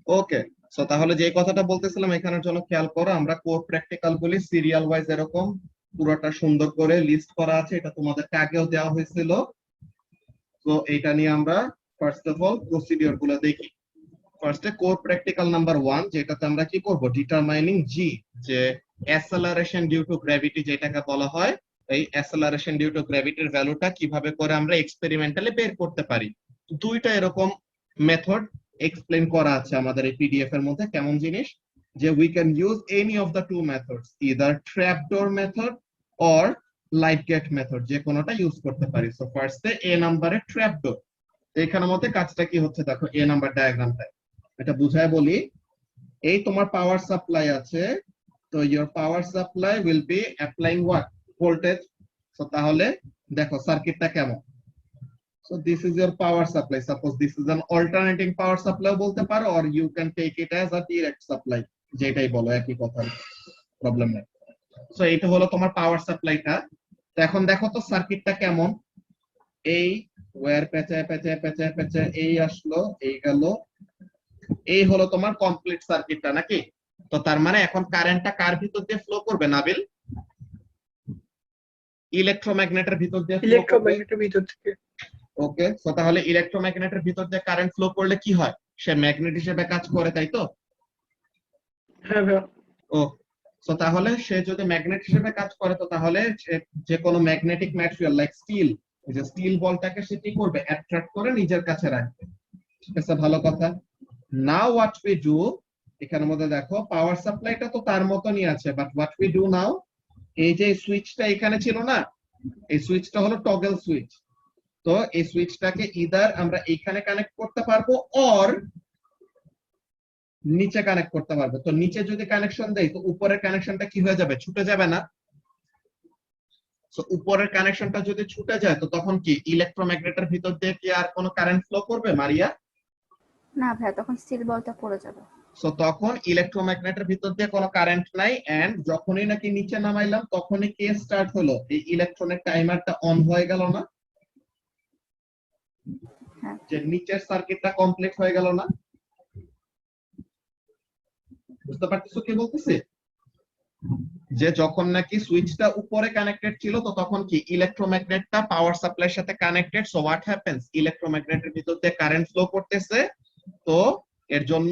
ওকে, so তাহলে যে কথাটা বলতেছিলাম এখানের জন্য খেয়াল করো, আমরা কোর প্র্যাকটিক্যাল গুলি সিরিয়াল ওয়াইজ এরকম পুরোটা সুন্দর করে লিস্ট করা আছে, এটা তোমাদেরকে আগেও দেওয়া হয়েছিল। তো এটা নিয়ে আমরা ফার্স্ট অফ অল প্রসিডিওর গুলো দেখি। ফার্স্টে কোর প্র্যাকটিক্যাল নাম্বার 1, যেটাতে আমরা কি করব, ডিটারমাইনিং জি, যে অ্যাসেলারেশন ডিউ টু গ্র্যাভিটি যেটাকে বলা হয়, এই অ্যাসেলারেশন ডিউ টু গ্র্যাভিটির ভ্যালুটা কিভাবে করে আমরা এক্সপেরিমেন্টালি বের করতে পারি। দুইটা এরকম মেথড এক্সপ্লেন করা আছে আমাদের এই পিডিএফ এর মধ্যে। কেমন জিনিস, যে we can use any of the two methods, either trapdoor method or light gate method, যে কোনোটা ইউজ করতে পারি। সো ফার্স্টে এ নাম্বারে ট্র্যাপডোর। এখানের মধ্যে কাজটা কি হচ্ছে দেখো, এ নাম্বার ডায়াগ্রামটা এটা বুঝায় বলি। এই তোমার পাওয়ার সাপ্লাই আছে, তো your power supply will be applying what, voltage. So তাহলে দেখো সার্কিটটা কেমন। So this is your power supply, suppose this is an alternating power supply বলতে পারো, or you can take it as a direct supply, যেটাই বলো একই কথা, প্রবলেম নেই। সো এইটা হলো তোমার পাওয়ার সাপ্লাইটা। তো এখন দেখো তো সার্কিটটা কেমন। এই ওয়্যার পেঁচায় পেঁচায় পেঁচায় পেঁচায় এই আসলো, এই গেল, এই হলো তোমার কমপ্লিট সার্কিটটা নাকি। তো তার মানে এখন কারেন্টটা কার ভিতর দিয়ে ফ্লো করবে নাবিল? ইলেকট্রোম্যাগনেটের ভিতর দিয়ে ফ্লো করবে। ইলেকট্রোম্যাগনেটের ভিতর থেকে। ওকে, তো তাহলে ইলেকট্রোম্যাগনেটের ভিতর দিয়ে কারেন্ট ফ্লো করলে কি হয়, সে ম্যাগনেট হিসেবে কাজ করে, তাই তো? হ্যাঁ ভাইয়া। ও, তো তাহলে সে যদি ম্যাগনেট হিসেবে কাজ করে, তো তাহলে যে কোনো ম্যাগনেটিক ম্যাটেরিয়াল লাইক স্টিল, যে স্টিল বলটাকে সে কি করবে, অ্যাট্রাক্ট করে নিজের কাছে রাখবে। ঠিক আছে, ভালো কথা। নাও হোয়াট উই ডু, এখানের মধ্যে দেখো পাওয়ার সাপ্লাইটা তো তার মতনই আছে, but what we do now, এই যে সুইচটা এখানে ছিল না, এই সুইচটা হলো টগল সুইচ। তো এই সুইচটাকে ইদার আমরা এইখানে কানেক্ট করতে পারবো, অর নিচে কানেক্ট করতে পারবো। তো নিচে যদি কানেকশন দেই, তো উপরের কানেকশনটা কি হয়ে যাবে, ছুটে যাবে না? তো উপরের কানেকশনটা যদি ছুটে যায়, তো তখন কি ইলেকট্রোম্যাগনেটের ভিতর দিয়ে কি আর কোনো কারেন্ট ফ্লো করবে মারিয়া? না ভাইয়া, তখন স্টিল বলটা পড়ে যাবে। সো তখন ইলেকট্রোম্যাগনেটের ভিতর দিয়ে কোনো কারেন্ট নাই, এন্ড যখনই নাকি নিচে নামাইলাম তখনই কে স্টার্ট হলো, এই ইলেকট্রনিক টাইমারটা অন হয়ে গেল না, হ্যাঁ। যে নিচের সার্কিটটা কমপ্লিট হয়ে গেল না? বুঝতে পারতেছো কি বলতেছি? যে যখন নাকি সুইচটা উপরে কানেক্টেড ছিল, তো তখন কি ইলেকট্রোম্যাগনেটটা পাওয়ার সাপ্লাইয়ের সাথে কানেক্টেড। সো হোয়াট হ্যাপেন্স, ইলেকট্রোম্যাগনেটের ভিতর দিয়ে কারেন্ট ফ্লো করতেছে। তো এর জন্য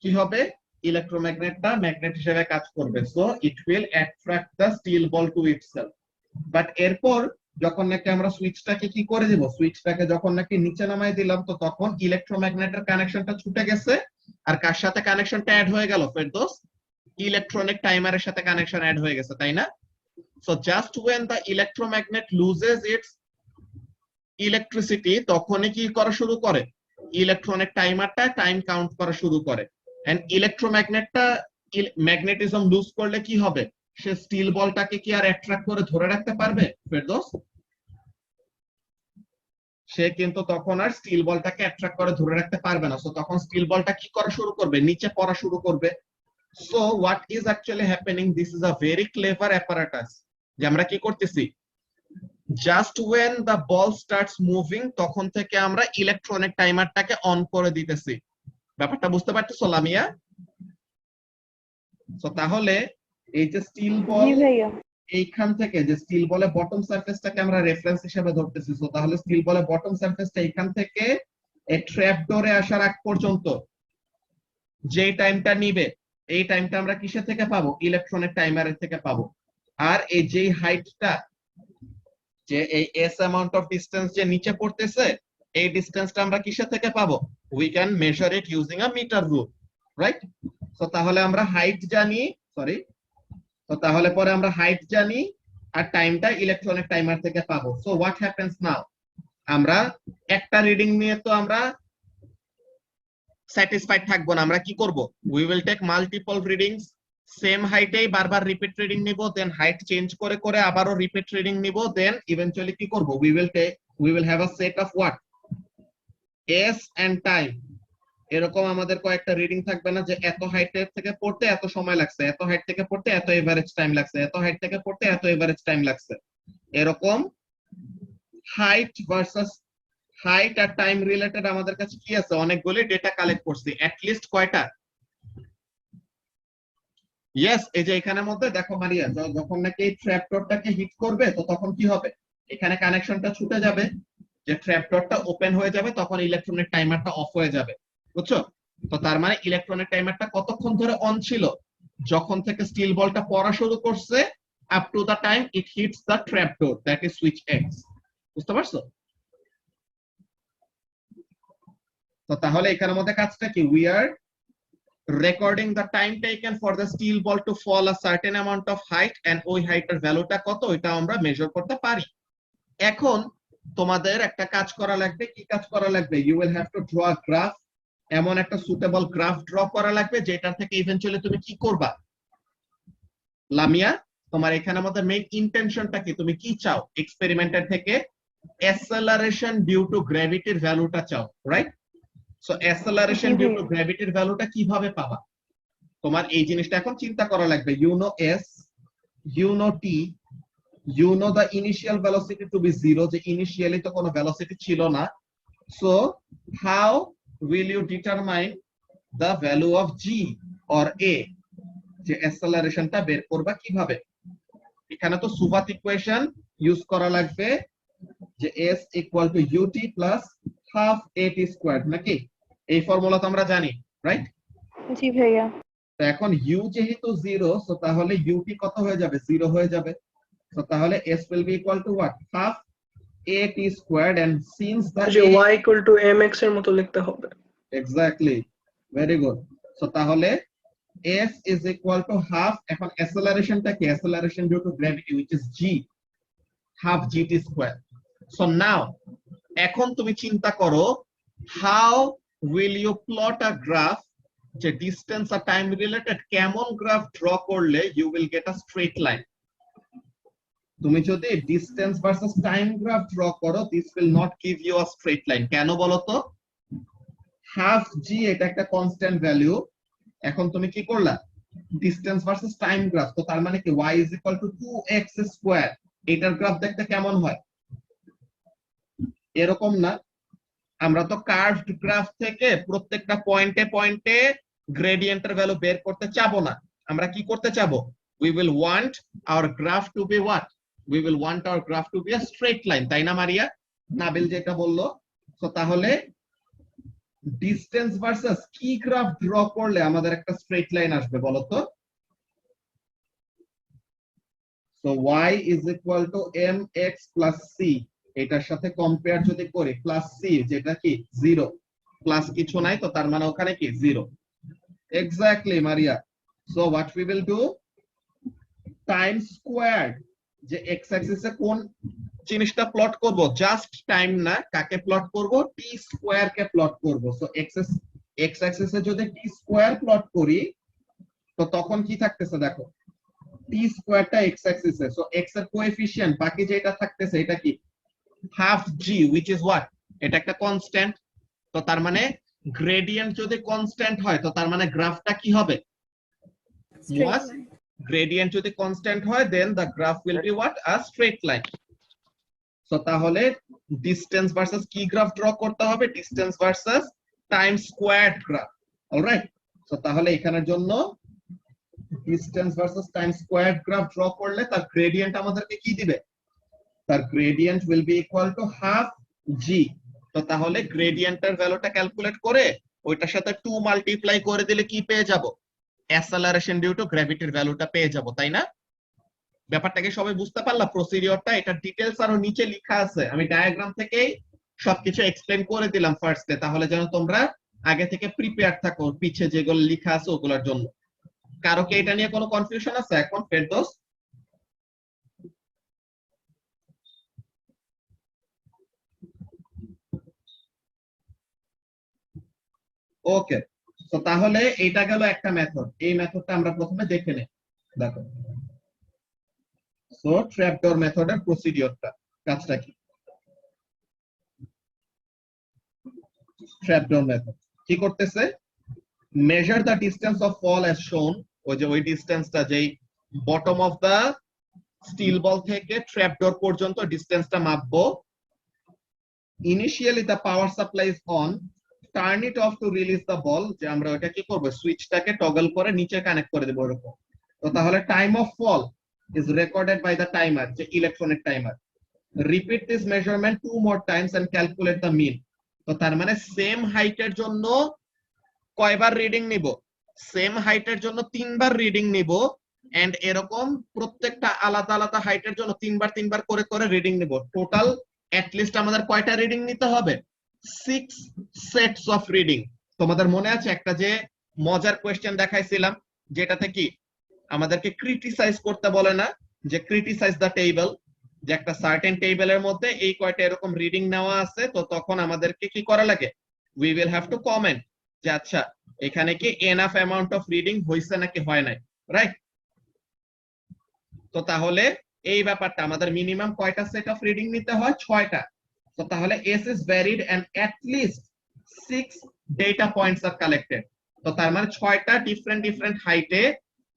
কি হবে, ইলেকট্রোম্যাগনেটটা ম্যাগনেট হিসেবে কাজ করবে। So it will attract the steel ball to itself. But এরপর যখন নাকি আমরা সুইচটাকে কি করে দিব, সুইচটাকে যখন নাকি নিচে নামাই দিলাম, তো তখন ইলেকট্রোম্যাগনেটের কানেকশনটা ছুটে গেছে। আর কার সাথে কানেকশনটা অ্যাড হয়ে গেল ফেরদৌস? ইলেকট্রনিক টাইমারের সাথে কানেকশন অ্যাড হয়ে গেছে, তাই না? So just when the electromagnet loses its electricity, তখনই কি করা শুরু করে, ইলেকট্রনিক টাইমারটা টাইম কাউন্ট করা শুরু করে। এন্ড ইলেকট্রোম্যাগনেটটা ম্যাগনেটিজম লুজ করলে কি হবে, সে স্টিল বলটাকে কি আর অ্যাট্রাক্ট করে ধরে রাখতে পারবে ফেরদৌস? সে কিন্তু তখন আর স্টিল বলটাকে অ্যাট্রাক্ট করে ধরে রাখতে পারবে না। সো তখন স্টিল বলটা কি করা শুরু করবে, নিচে পড়া শুরু করবে। So what is actually happening, this is a very clever apparatus, যে আমরা কি করতেছি, just when the ball starts moving, তখন থেকে আমরা ইলেকট্রনিক টাইমারটাকে অন করে দিতেছি। ব্যাপারটা বুঝতে পারতেছো লামিয়া? তো তাহলে এই যে স্টিল বল, জি ভাইয়া। এইখান থেকে যে স্টিল বলে বটম সারফেসটাকে আমরা রেফারেন্স হিসেবে ধরতেছি। তো তাহলে স্টিল বলে বটম সারফেসটা এখান থেকে এই ট্র্যাপ ডোরে আসার আগ পর্যন্ত যে টাইমটা নিবে, এই টাইমটা আমরা কিসের থেকে পাবো, ইলেকট্রনিক টাইমারের থেকে পাবো। আর এই যে হাইটটা, যে এই এস অ্যামাউন্ট অফ ডিসটেন্স যে নিচে পড়তেছে, এই ডিসটেন্সটা আমরা কিসের থেকে পাবো, we can measure it using a metre rule, right? তো তাহলে আমরা হাইট জানি, সরি, তো তাহলে পরে আমরা হাইট জানি আর টাইমটা ইলেকট্রনিক টাইমার থেকে পাবো। সো হোয়াট হ্যাপেন্স নাও, আমরা একটা রিডিং নিয়ে তো আমরা স্যাটিসফাইড থাকবো না, আমরা কি করব, we will take multiple readings, same হাইটেই বারবার রিপিট রিডিং নিব, দেন হাইট চেঞ্জ করে করে আবারও রিপিট রিডিং নিব, দেন ইভেন্চুয়ালি কি করব, we will have a set of what, s and time. এরকম আমাদের কয়েকটা রিডিং থাকবে না, যে এত হাইটের থেকে পড়তে এত সময় লাগছে, এত হাইট থেকে পড়তে এত এভারেজ টাইম লাগছে, এত হাইট থেকে পড়তে এত এভারেজ টাইম লাগছে। এরকম হাইট ভার্সাস হাইট আর টাইম রিলেটেড আমাদের কাছে কি আছে, অনেকগুলি ডেটা কালেক্ট করছি, অ্যাট লিস্ট কয়টা? ইয়েস, এই যে এখানের মধ্যে দেখো মারিয়া, যখন নাকি এই ট্র্যাপডোরটাকে হিট করবে তো তখন কি হবে, এখানে কানেকশনটা ছুটে যাবে, যে ট্র্যাপডোরটা ওপেন হয়ে যাবে তখন ইলেকট্রনিক টাইমারটা অফ হয়ে যাবে, বুঝছো? তো তার মানে ইলেকট্রনিক টাইমারটা কতক্ষণ ধরে অন ছিল, যখন থেকে স্টিল বলটা পড়া শুরু করছে up to the time it hits the trapdoor, that is switch x. বুঝতে পারছো? তো তাহলে এখানের মধ্যে কাজটা কি, we are recording the time taken for the steel ball to fall a certain amount of height and ওই হাইটের ভ্যালুটা কত ওইটা আমরা মেজার করতে পারি। এখন তোমাদের একটা কাজ করা লাগবে, কি কাজ করা লাগবে, you will have to draw a graph, এমন একটা সুটেবল গ্রাফ ড্র করা লাগবে যেটা থেকে ইভেন্চুয়ালি তুমি কি করবা। লামিয়া, তোমার এখানের মধ্যে মেইন ইন্টেনশনটা কি, তুমি কি চাও এক্সপেরিমেন্টের থেকে? অ্যাসেলারেশন ডিউ টু গ্র্যাভিটির ভ্যালুটা চাও, রাইট? সো অ্যাসেলারেশন ডিউ টু গ্র্যাভিটির ভ্যালুটা কিভাবে পাবা, তোমার এই জিনিসটা এখন চিন্তা করা লাগবে। You know S, you know T, you know the initial velocity to be zero, যে ইনিশিয়ালি তো কোনো ভেলোসিটি ছিল না। So how will you determine the value of G or A, যে অ্যাসেলারেশনটা বের করবা কিভাবে? এখানে তো সুবাত ইকুয়েশন ইউজ করা লাগবে, যে s equal to u t plus half a t square, নাকি? এই ফর্মুলা তো আমরা জানি, রাইট? জি ভাইয়া। তো এখন ইউ যেহেতু জিরো, সো তাহলে ইউটি কত হয়ে যাবে, জিরো হয়ে যাবে। সো তাহলে S will be equal to what, half AT squared, and since the যে y mx এর মতো লিখতে হবে। Exactly, very good. সো তাহলে s is equal to half, এখন অ্যাসেলারেশনটা কি, acceleration due to gravity which is g, half gt square. So now এখন তুমি চিন্তা করো, how will you plot a graph, যে ডিসটেন্স আর টাইম রিলেটেড কেমন গ্রাফ ড্র করলে you will get a straight line? তুমি যদি distance versus time graph draw করো, this will not give you a straight line, কেন বলো তো? হাফ জি এটা একটা কনস্ট্যান্ট ভ্যালু, এখন তুমি কি করলা, ডিসটেন্স ভার্সেস টাইম গ্রাফ, তো তার মানে কি y is equal to 2x square, এটার গ্রাফ দেখতে কেমন হয়? এরকম না, আমরা তো কার্ভড গ্রাফ থেকে প্রত্যেকটা পয়েন্টে পয়েন্টে গ্রেডিয়েন্টের ভ্যালু বের করতে চাবো না, আমরা কি করতে চাবো, we will want our graph to be what, we will want our graph to be a straight line, তাই না মারিয়া, নাবিল যেটা বললো? তো তাহলে ডিসটেন্স ভার্সেস কি গ্রাফ ড্র করলে আমাদের একটা স্ট্রেট লাইন আসবে বলো তো? So y is equal to mx plus c, এটার সাথে কম্পেয়ার যদি করি, প্লাস c যেটা কি জিরো, প্লাস কিছু নাই তো তার মানে ওখানে কি zero. Exactly Maria. So what we will do, time squared, যে এক্স অ্যাক্সিসে কোন জিনিসটা প্লট করব, জাস্ট টাইম না, কাকে প্লট করব, টি স্কোয়ার কে প্লট করব। সো এক্স অ্যাক্সিসে যদি টি স্কোয়ার প্লট করি তো তখন কি থাকতেছে দেখো, টি স্কোয়ারটা এক্স অ্যাক্সিসে, সো এক্স এর কোএফিশিয়েন্ট বাকি যেটা থাকতেছে এটা কি, half G, which is what, এটা একটা কনস্ট্যান্ট, তো তার মানে গ্রেডিয়েন্ট যদি কনস্ট্যান্ট হয় তো তার মানে গ্রাফটা কি হবে, Straight line. গ্রেডিয়েন্ট যদি কনস্ট্যান্ট হয় then the graph will be what, a straight line. So তাহলে ডিসটেন্স ভার্সেস কি গ্রাফ ড্র করতে হবে, distance versus time squared graph, alright? So তাহলে এখানের জন্য distance versus time squared graph draw করলে তার গ্রেডিয়েন্ট আমাদেরকে কি দিবে, তার gradient will be equal to half G. তো তাহলে গ্রেডিয়েন্টের ভ্যালুটা ক্যালকুলেট করে ওইটার সাথে 2 মাল্টিপ্লাই করে দিলে কি পেয়ে যাব, অ্যাসেলারেশন ডিউ টু গ্র্যাভিটির ভ্যালুটা পেয়ে যাব, তাই না? ব্যাপারটাকে সবাই বুঝতে পারলা প্রসিডিওরটা? এটা ডিটেইলস আরো নিচে লেখা আছে, আমি ডায়াগ্রাম থেকেই সবকিছু এক্সপ্লেন করে দিলাম ফার্স্টে, তাহলে যেন তোমরা আগে থেকে প্রিপেয়ার থাকো পিছে যেগুলো লেখা আছে ওগুলোর জন্য। কারো কি এটা নিয়ে কোনো কনফিউশন আছে এখন ফেরদৌস? ওকে, তো তাহলে এইটা গেল একটা মেথড, এই মেথডটা আমরা প্রথমে দেখে নেই। দেখো, সো ট্র্যাপডোর মেথডের প্রসিডিওরটা, কাজটা কি, ট্র্যাপডোর মেথড কি করতেছে, measure the distance of fall as shown, ওই যে ওই ডিসটেন্সটা যেই bottom of the steel ball থেকে ট্র্যাপডোর পর্যন্ত ডিসটেন্সটা মাপবো, initially the power supply is on, turn it off to release the ball, যে আমরা ওটা কি করব, সুইচটাকে টগল করে নিচে কানেক্ট করে দেব এরকম। তো তাহলে time of fall is recorded by the timer, যে electronic timer. repeat this measurement 2 more times and calculate the mean। তো তার মানে সেম হাইটের জন্য কয়বার রিডিং নিব, সেম হাইটের জন্য 3 বার রিডিং নিব, এন্ড এরকম প্রত্যেকটা আলাদা আলাদা হাইটের জন্য 3 বার করে করে রিডিং নিব। টোটাল এট লিস্ট আমাদের কয়টা রিডিং নিতে হবে, 6 সেটস অফ রিডিং। তোমাদের মনে আছে একটা যে মজার কোয়েশ্চেন দেখাইছিলাম, যেটাতে কি আমাদেরকে ক্রিটিসাইজ করতে বলে না, যে ক্রিটিসাইজ দ্য টেবিল, যে একটা সার্টেন টেবিলের মধ্যে এই কয়টা এরকম রিডিং নেওয়া আছে, তো তখন আমাদেরকে কি করা লাগে, we will have to comment যে আচ্ছা এখানে কি এনাফ অ্যামাউন্ট অফ রিডিং হইছে নাকি হয় নাই, রাইট? তো তাহলে এই ব্যাপারটা আমাদের মিনিমাম কয়টা সেট অফ রিডিং নিতে হয়, 6টা। তো তাহলে s is varied and at least 6 data points are collected. তো তার মানে 6টা ডিফারেন্ট হাইটে,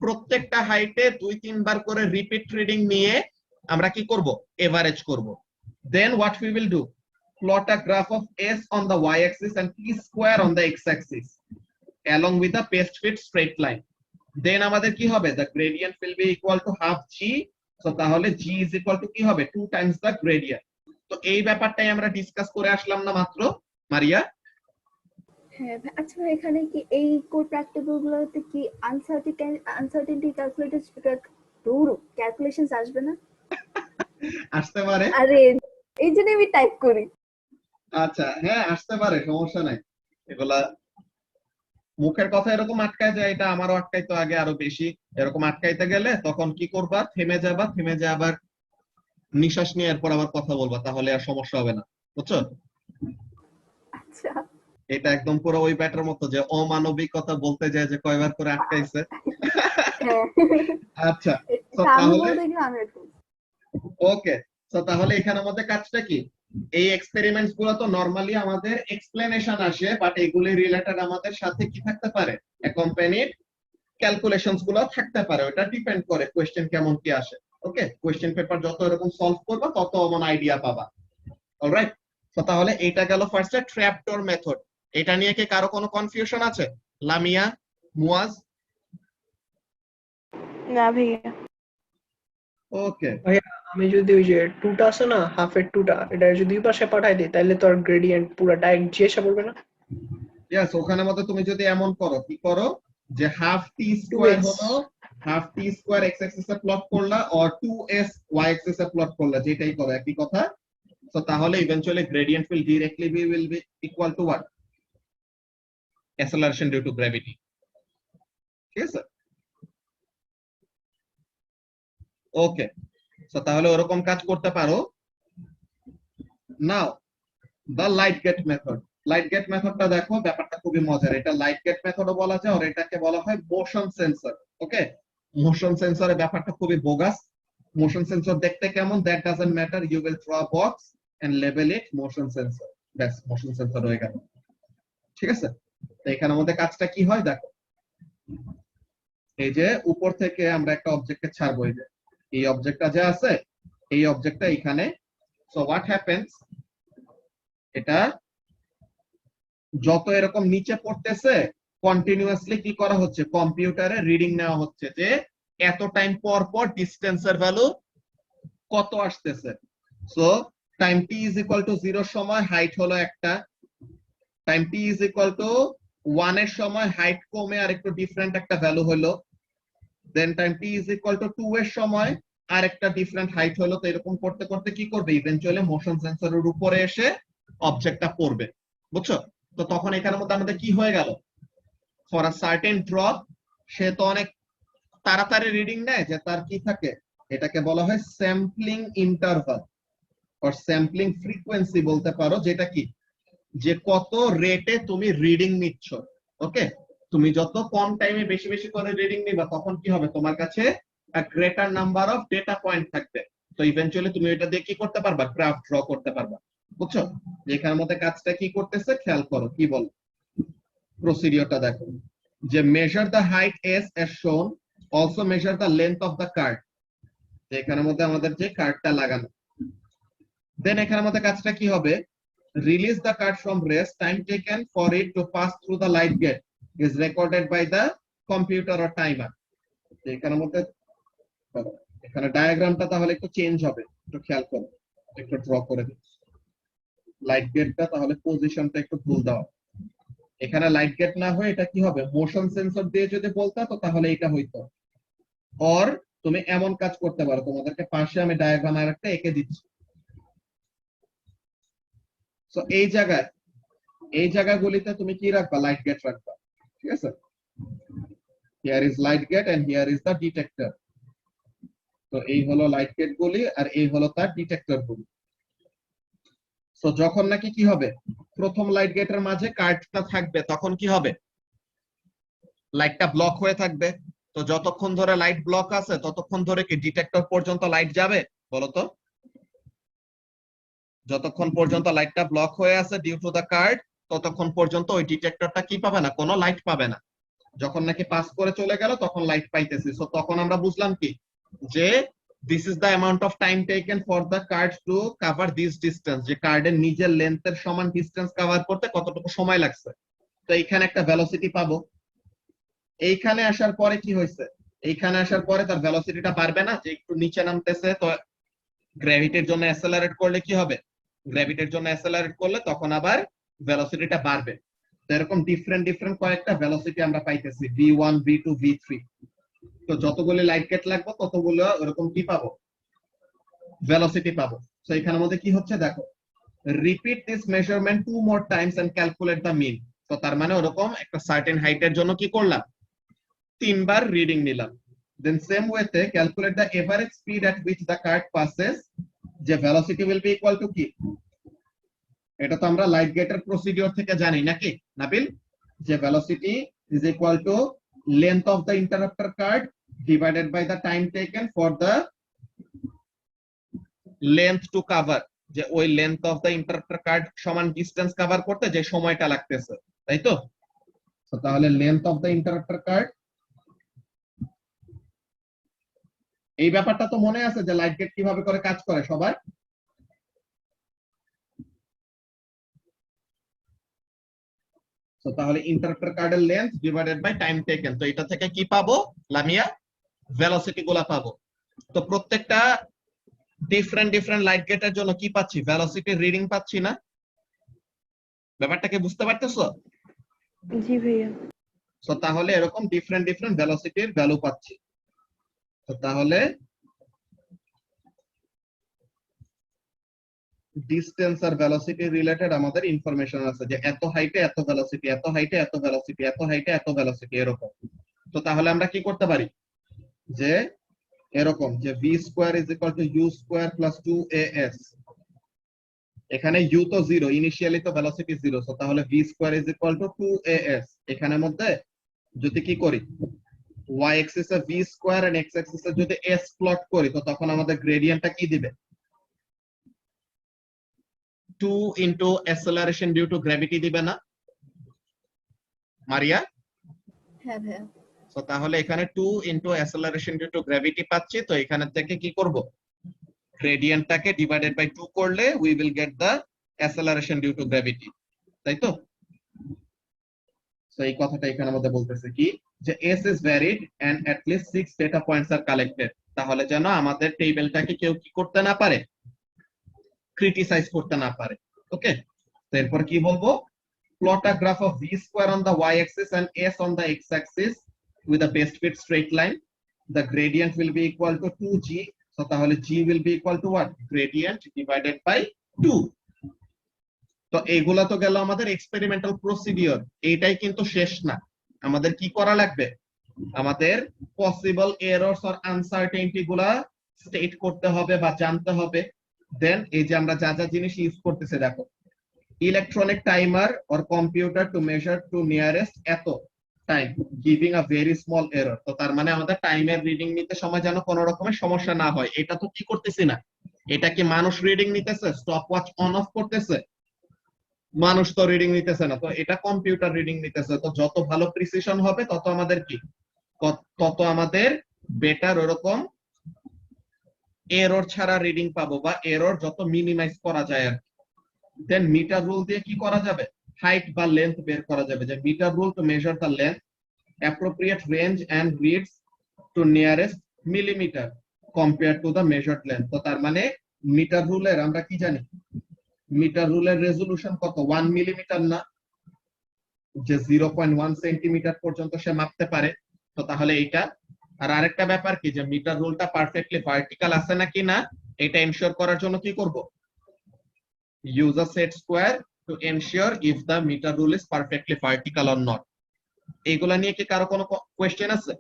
প্রত্যেকটা হাইটে 2-3 বার করে রিপিট রিডিং নিয়ে আমরা কি করব, এভারেজ করব। Then what we will do, plot a graph of s on the y axis and t square on the x axis along with the best fit straight line। দেন আমাদের কি হবে, the gradient will be equal to half g, so তাহলে g is equal to কি হবে, 2 times the gradient। তো এই ব্যাপারটাই আমরা ডিসকাস করে আসলাম না মাত্র, মারিয়া? হ্যাঁ আচ্ছা ভাই, এখানে কি এই কোর প্র্যাকটিক্যাল গুলোতে কি আনসার্টেনটি ক্যালকুলেশনস আসবে না? আসতে পারে। আরে এই জন্য আমি টাইপ করি। আচ্ছা হ্যাঁ আসতে পারে, সমস্যা নাই। এগুলা মুখের কথা এরকম আটকায় যায়, এটা আমারও আটকাইতো আগে আরো বেশি। এরকম আটকাইতে গেলে তখন কি করবা, থেমে যাবা, থেমে যা আবার নিঃশ্বাস নিয়ে এরপর আবার কথা বলবা, তাহলে আর সমস্যা হবে না, বুঝছো? আচ্ছা এটা একদম পুরো ওই ব্যাটার মতো যে অমানবিকতা বলতে যায় যে কয়বার করে আটকাইছে। আচ্ছা তো তাহলে ওকে, তো তাহলে এখানে আমাদের কাজটা কি, এই এক্সপেরিমেন্টস গুলো তো নরমালি আমাদের এক্সপ্লেনেশন আসে, বাট এগুলি রিলেটেড আমাদের সাথে কি থাকতে পারে, অ্যাকম্পানিড ক্যালকুলেশনস গুলো থাকতে পারে। ওটা ডিপেন্ড করে কোশ্চেন কেমন কি আসে। ওকে, কোশ্চেন পেপার যত এরকম সলভ করবা তত অমন আইডিয়া পাবা। অলরাইট, তো তাহলে এটা গেল ফার্স্টে ট্র্যাপডোর মেথড। এটা নিয়ে কি কারো কোনো কনফিউশন আছে, লামিয়া, মুয়াজ? না ভাইয়া। ওকে ভাইয়া আমি যদি ওই যে টুটা আছে না, হাফের টুটা, এটা যদি দুই পাশে পাঠাই দিই তাহলে তো আর গ্রেডিয়েন্ট পুরো ডাইরেক্ট জি এসে পড়বে না? ইয়েস, ওখানে মধ্যে তুমি যদি এমন করো, কি করো যে হাফ টি স্কয়ার 2x হলো, হাফ টি স্কয়ার এক্স অ্যাক্সিস এ প্লট করলা, or 2s y axis A plot করলা, যেটাই করো একই কথা। তো তাহলে eventually gradient will be equal to what, acceleration due to gravity। ঠিক আছে, ওকে। তো তাহলে ওরকম কাজ করতে পারো। Now the light gate method, light gate মেথডটা দেখো, ব্যাপারটা খুবই মজার। এটা লাইট গেট মেথডও বলা যায়, আর এটাকে বলা হয় মোশন সেন্সর। ওকে, মোশন সেন্সরের ব্যাপারটা খুবই বোগাস। মোশন সেন্সর দেখতে কেমন, that doesn't matter, you will draw a box and label it motion sensor, ব্যাস মোশন সেন্সর হয়ে গেল। ঠিক আছে, তো এখানে আমাদের কাজটা কি হয় দেখো, এই যে উপর থেকে আমরা একটা অবজেক্টকে ছাড়বো, এই যে এই অবজেক্টটা যে আছে, এই অবজেক্টটা এখানে। সো হোয়াট হ্যাপেন্স, এটা যত এরকম নিচে পড়তেছে কন্টিনিউয়াসলি কি করা হচ্ছে, কম্পিউটারে রিডিং নেওয়া হচ্ছে যে এত টাইম পর পর ডিসটেন্সের ভ্যালু কত আসতেছে। So time T is equal two 0 সময় হাইট হলো একটা, time T is equal two 1 এর সময় হাইট কমে আর একটু ডিফারেন্ট একটা ভ্যালু হলো, then time T is equal to 2 এর সময় আর একটা ডিফারেন্ট হাইট হলো। তো এরকম করতে করতে কি করবে, ইভেন্চুয়ালি মোশন সেন্সরের উপরে এসে অবজেক্টটা পড়বে, বুঝছো? তো তখন এখানের মধ্যে আমাদের কি হয়ে গেল, ফর আ সার্টেন ড্রপ, সে তো অনেক তাড়াতাড়ি রিডিং নেয়, যে তার কি থাকে, এটাকে বলা হয় sampling interval or sampling frequency বলতে পারো, যেটা কি, যে কত রেটে তুমি রিডিং নিচ্ছ। ওকে, তুমি যত কম টাইমে বেশি বেশি করে রিডিং নিবা, তখন কি হবে, তোমার কাছে greater number of data point থাকবে। তো ইভেন্চুয়ালি তুমি এটা দিয়ে কি করতে পারবা, গ্রাফ ড্র করতে পারবা, বুঝছো? এখানের মধ্যে কাজটা কি করতেছে খেয়াল করো, কি বল প্রসিডিওরটা দেখো, যে measure the height S as shown, also measure the length of the card, এখানের মধ্যে আমাদের যে কার্ডটা লাগানো। দেন এখানের মধ্যে কাজটা কি হবে, release the card from rest, time taken for it to pass through the light gate is recorded by the computer or timer. এখানের মধ্যে এখানে ডায়াগ্রামটা তাহলে একটু চেঞ্জ হবে, একটু খেয়াল করো, একটু ড্র করে দিই। লাইট গেটটা তাহলে পজিশনটা একটু ভুল দেওয়া, এখানে লাইট গেট না হয়ে এটা কি হবে, মোশন সেন্সর দিয়ে যদি বলতা তো তাহলে এটা হইতো। অর তুমি এমন কাজ করতে পারো, তোমাদেরকে পাশে আমি ডায়াগ্রাম আর একটা এঁকে দিচ্ছি। সো এই জায়গাগুলিতে তুমি কি রাখবা, লাইট গেট রাখবা, ঠিক আছে। Here is light gate and here is the detector. তো এই হলো লাইট গেট গুলি আর এই হলো তার ডিটেক্টর গুলি। সো যখন নাকি কি হবে, প্রথম লাইট গেটের মাঝে কার্ডটা থাকবে তখন কি হবে, লাইটটা ব্লক হয়ে থাকবে। তো যতক্ষণ ধরে লাইট ব্লক আছে ততক্ষণ ধরে কি ডিটেক্টর পর্যন্ত লাইট যাবে বলতো? যতক্ষণ পর্যন্ত লাইটটা ব্লক হয়ে আছে ডিউ টু দা কার্ড, ততক্ষণ পর্যন্ত ওই ডিটেক্টরটা কি পাবে না, কোনো লাইট পাবে না। যখন নাকি পাস করে চলে গেল তখন লাইট পাইতেছি। সো তখন আমরা বুঝলাম কি, যে this is the amount of time taken for the card to cover this distance, যে কার্ডের নিজের লেন্থের সমান ডিস্টেন্স কভার করতে কতটুকু সময় লাগছে। তো এইখানে একটা ভেলোসিটি পাবো। এইখানে আসার পরে কি হয়েছে, এইখানে আসার পরে তার ভেলোসিটিটা বাড়বে না, যে একটু নিচে নামতেছে। তো গ্র্যাভিটির জন্য অ্যাসেলারেট করলে কি হবে, গ্র্যাভিটির জন্য অ্যাসেলারেট করলে তখন আবার ভেলোসিটিটা বাড়বে। তো এরকম ডিফারেন্ট কয়েকটা ভেলোসিটি আমরা পাইতেছি, v1 v2 v3। তো যতগুলো লাইট গেট লাগবে ততগুলো এরকম কি পাবো, ভেলোসিটি পাবো। তো এখানের মধ্যে কি হচ্ছে দেখো, repeat this measurement 2 more times and calculate the mean। তো তার মানে ওরকম একটা সার্টেন হাইটের জন্য কি করলাম, 3 বার রিডিং নিলাম। দেন সেম ওয়েতে calculate the average speed at which the card passes, যে velocity will be equal to কি, এটা তো আমরা লাইট গেটের প্রসিডিওর থেকে জানি নাকি নাবিল, যে velocity is equal to length of the interrupter card divided by the time taken for the length to cover, যে ওই length of the interrupter card সমান ডিসটেন্স কভার করতে যে সময়টা লাগতেছে, তাই তো। তো তাহলে length of the interrupter card, এই ব্যাপারটা তো মনে আছে যে লাইট গেট কিভাবে করে কাজ করে সবার। তো তাহলে ইন্টারাপ্টার কার্ডের length divided by time taken, তো এটা থেকে কি পাবো লামিয়া, ভেলোসিটি গুলা পাবো। তো প্রত্যেকটা ডিফারেন্ট লাইট গেটের জন্য কি পাচ্ছি, ভেলোসিটির রিডিং পাচ্ছি না। ব্যাপারটা কি বুঝতে পারতেছো? জি ভাইয়া। তো তাহলে এরকম ডিফারেন্ট ভেলোসিটির ভ্যালু পাচ্ছি। তো তাহলে ডিসটেন্স আর ভেলোসিটি রিলেটেড আমাদের ইনফরমেশন আছে, যে এত হাইটে এত ভেলোসিটি, এত হাইটে এত ভেলোসিটি, এত হাইটে এত ভেলোসিটি, এরকম। তো তাহলে আমরা কি করতে পারি, যে এরকম যে v square is equal to u square plus 2as, এখানে u তো 0, ইনিশিয়ালি তো ভেলোসিটি 0। সো তাহলে v square is equal to 2as, এখানের মধ্যে যদি কি করি, y অ্যাক্সিস এ v square and x axis এ যদি s প্লট করি, তো তখন আমাদের গ্রেডিয়েন্টটা কি দিবে, 2 ইনটু অ্যাসেলারেশন ডিউ টু গ্র্যাভিটি দিবে না মারিয়া? হ্যাঁ ভাইয়া। সো তাহলে এখানে 2 ইনটু অ্যাসেলারেশন ডিউ টু গ্র্যাভিটি পাচ্ছি। তো এখানে থেকে কি করব, গ্রেডিয়েন্টটাকে ডিভাইডেড বাই 2 করলে we will get the acceleration due to gravity, তাই তো। সো এই কথাটা এখানে আমাদের বলতেছে কি, যে s is varied and at least 6 data points are collected, তাহলে যেন আমাদের টেবিলটাকে কেউ কি করতে না পারে, ক্রিটিসাইজ করতে না পারে। ওকে, তো এরপর কি বলবো, plot a graph of v square on the y axis and s on the x axis with a best fit straight line. The gradient will be equal to 2g. So তাহলে g will be equal to what, gradient divided by 2. তো এইগুলা তো গেল আমাদের experimental procedure, এইটাই কিন্তু শেষ না, আমাদের কি করা লাগবে, আমাদের পসিবল এররস অর আনসার্টেনিটি গুলা স্টেট করতে হবে বা জানতে হবে। দেন এই যে আমরা যা যা জিনিস ইউজ করতেছি দেখো, electronic timer or computer to measure to nearest এত time giving a very small error. তো তার মানে আমাদের টাইমের রিডিং নিতে সময় যেন কোনো রকমের সমস্যা না হয়। এটা তো কি করতেছি না, এটা কি মানুষ রিডিং নিতেছে, স্টপ ওয়াচ অন অফ করতেছে, মানুষ তো রিডিং নিতেছে না, তো এটা কম্পিউটার রিডিং নিতেছে। তো যত ভালো প্রিসিশন হবে তত আমাদের কি, তত আমাদের বেটার ওরকম এরর ছাড়া রিডিং পাবো, বা এরর যত মিনিমাইজ করা যায় আর কি। দেন মিটার রুল দিয়ে কি করা যাবে, হাইট বা লেন্থ বের করা যাবে, যে metre rule to measure the length, appropriate range and reads to nearest millimetre compare to the measured length. তো তার মানে মিটার রুলের আমরা কি জানি, মিটার রুলের রেজোলিউশন কত, 1 মিলিমিটার না, যে 0.1 সেন্টিমিটার পর্যন্ত সে মাপতে পারে। তো তাহলে এইটা। আর আরেকটা ব্যাপার কি, যে মিটার রুলটা পারফেক্টলি ভার্টিক্যাল আছে নাকি না এটা এনশিওর করার জন্য কি করব, use a set square to ensure if the metre rule is perfectly vertical or not. এইগুলা নিয়ে কি কারো কোনো কোয়েশ্চেন আছে?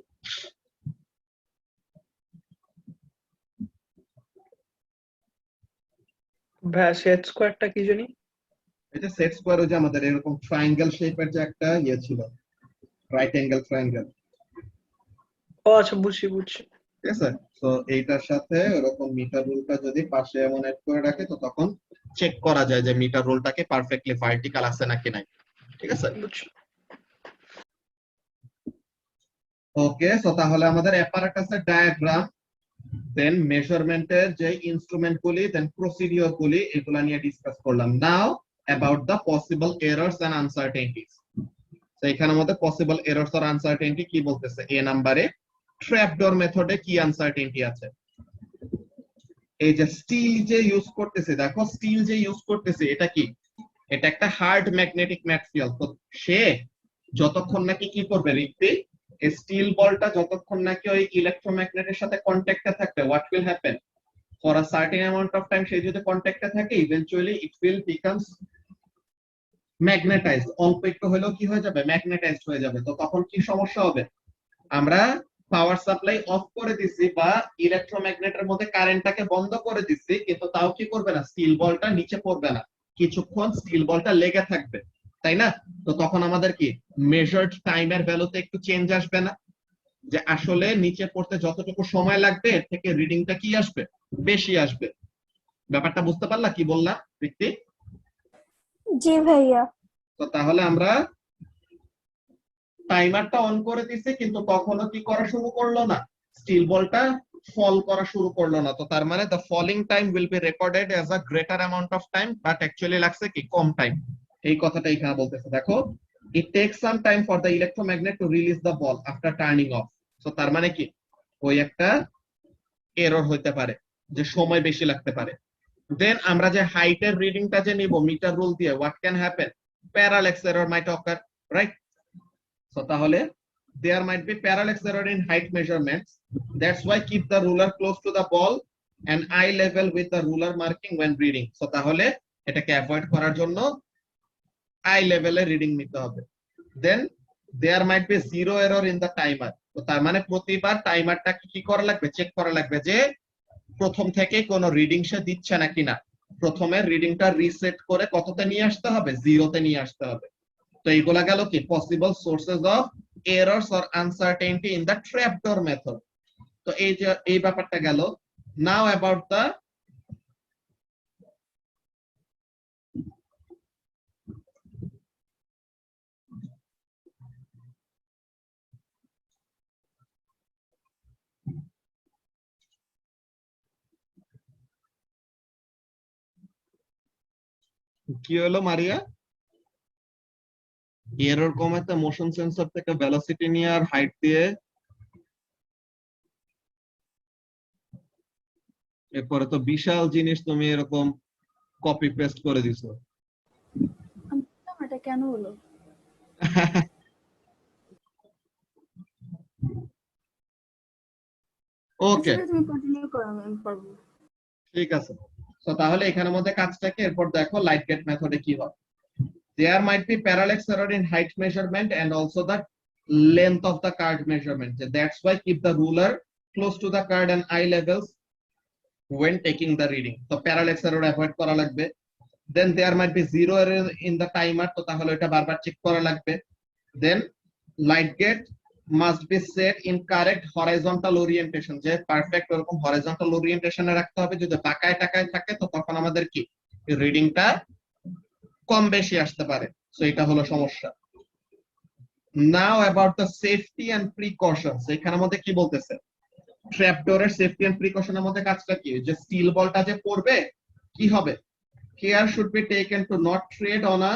ভাইয়া সেট স্কোয়ারটা কি জানি? এটা সেট স্কোয়ার, ওই যে আমাদের এরকম ট্রায়াঙ্গেল শেপের যে একটা ইয়ে ছিল, রাইট অ্যাঙ্গেল ট্রায়াঙ্গেল, ও আচ্ছা, বুঝছি বুঝছি। ঠিক আছে। তো এইটার সাথে ওরকম মিটার রুলটা যদি পাশে এমন এড করে রাখে, তো তখন চেক করা যায় যে মিটার রুলটাকে পারফেক্টলি ভার্টিক্যাল আছে নাকি নাই, ঠিক আছে। বুঝছি। ওকে, সো তাহলে আমাদের অ্যাপারেটাসের ডায়াগ্রাম, দেন মেজারমেন্টের যে ইনস্ট্রুমেন্ট গুলি, দেন প্রসিডিওর গুলি, এগুলা নিয়ে ডিসকাস করলাম। Now about the possible errors and uncertainties. তো এখানের মধ্যে পসিবল এরর্স অর আনসার্টেনিটি কি বলতেছে, এ নাম্বারে ট্র্যাপডোর মেথডে কি আনসার্টেনিটি আছে। এই যে স্টিল যে ইউজ করতেছে, দেখো স্টিল যে ইউজ করতেছে এটা কি, এটা একটা হার্ড ম্যাগনেটিক ম্যাটেরিয়াল। তো সে যতক্ষণ নাকি কি করবে, রিক্তি স্টিল বলটা যতক্ষণ নাকি ওই ইলেকট্রোম্যাগনেটের সাথে কন্ট্যাক্টে থাকবে, what will happen, for a certain amount of time সে যদি কন্ট্যাক্টে থাকে, eventually it will becomes magnetized, অল্প একটু হলেও কি হয়ে যাবে, ম্যাগনেটাইজড হয়ে যাবে। তো তখন কি সমস্যা হবে, আমরা পাওয়ার সাপ্লাই অফ করে দিচ্ছি বা ইলেকট্রোম্যাগনেটের মধ্যে কারেন্টটাকে বন্ধ করে দিচ্ছি, কিন্তু তাও কি করবে না, স্টিল বলটা নিচে পড়বে না, কিছুক্ষণ স্টিল বলটা লেগে থাকবে, তাই না। তো তখন আমাদের কি মেজার্ড টাইমের ভ্যালুতে একটু চেঞ্জ আসবে না, যে আসলে নিচে পড়তে যতটুকু সময় লাগবে এর থেকে রিডিংটা কি আসবে, বেশি আসবে। ব্যাপারটা বুঝতে পারলা কি বললাম ঋত্বিক? জি ভাইয়া। তো তাহলে আমরা টাইমারটা অন করে দিছি, কিন্তু তখনও কি করা শুরু করলো না, স্টিল বলটা ফল করা শুরু করলো না। তো তার মানে the falling time will be recorded as a greater amount of time, but actually লাগছে কি কম টাইম। এই কথাটা এখানে বলতেছে, দেখো it takes some time for the electromagnet to release the ball after turning off. তো তার মানে কি, ওই একটা এরর হইতে পারে, যে সময় বেশি লাগতে পারে। দেন আমরা যে হাইটের রিডিংটা যে নিব মিটার রুল দিয়ে, what can happen, parallax error might occur, right. So তাহলে there might be parallax error in height measurements. That's why keep the ruler close to the ball and eye level with the ruler marking when reading. So তাহলে এটাকে avoid করার জন্য I লেভেলে reading নিতে হবে। Then there might be zero error in the timer. তো তার মানে প্রতিবার টাইমারটাকে কি করা লাগবে, চেক করা লাগবে যে প্রথম থেকে কোনো রিডিং সে দিচ্ছে নাকি না। প্রথমে রিডিংটা রিসেট করে কততে নিয়ে আসতে হবে, জিরোতে নিয়ে আসতে হবে। তো এইগুলা গেল কি possible sources of errors or uncertainty in the trapdoor method. তো এই যে এই ব্যাপারটা গেল। নাও অ্যাবাউট দ্য কি হলো মারিয়া, এরর কমাতে মোশন সেন্সর থেকে ভেলোসিটি নিয়ে আর হাইট দিয়ে, এরপরে তো বিশাল জিনিস তুমি এরকম কপি পেস্ট করে দিছো। আমি বললাম, এটা কেন হলো? ওকে, আচ্ছা, তুমি কন্টিনিউ করো, আমি পারবো। ঠিক আছে। তো তাহলে এখানের মধ্যে কাজটাকে এরপর দেখো লাইট গেট মেথডে কি হয়। There might be parallax error in height measurement and also the length of the card measurement. That's why keep the ruler close to the card and eye levels when taking the reading. So parallax error avoid করা লাগবে। Then there might be zero error in the timer. তো তাহলে এটা বারবার check করা লাগবে। Then light gate must be set in correct horizontal orientation. যে perfect এরকম horizontal orientation এ রাখতে হবে। যদি বাঁকায় টাকায় থাকে তো তখন আমাদের কি রিডিংটা কম বেশি আসতে পারে। সো এটা হলো সমস্যা। Now about the safety and precautions. এখানের মধ্যে কি বলতেছে, ট্র্যাপডোরের সেফটি এন্ড প্রিকশনের মধ্যে কাজটা কি, যে স্টিল বলটা যে পড়বে কি হবে, care should be taken to not tread on a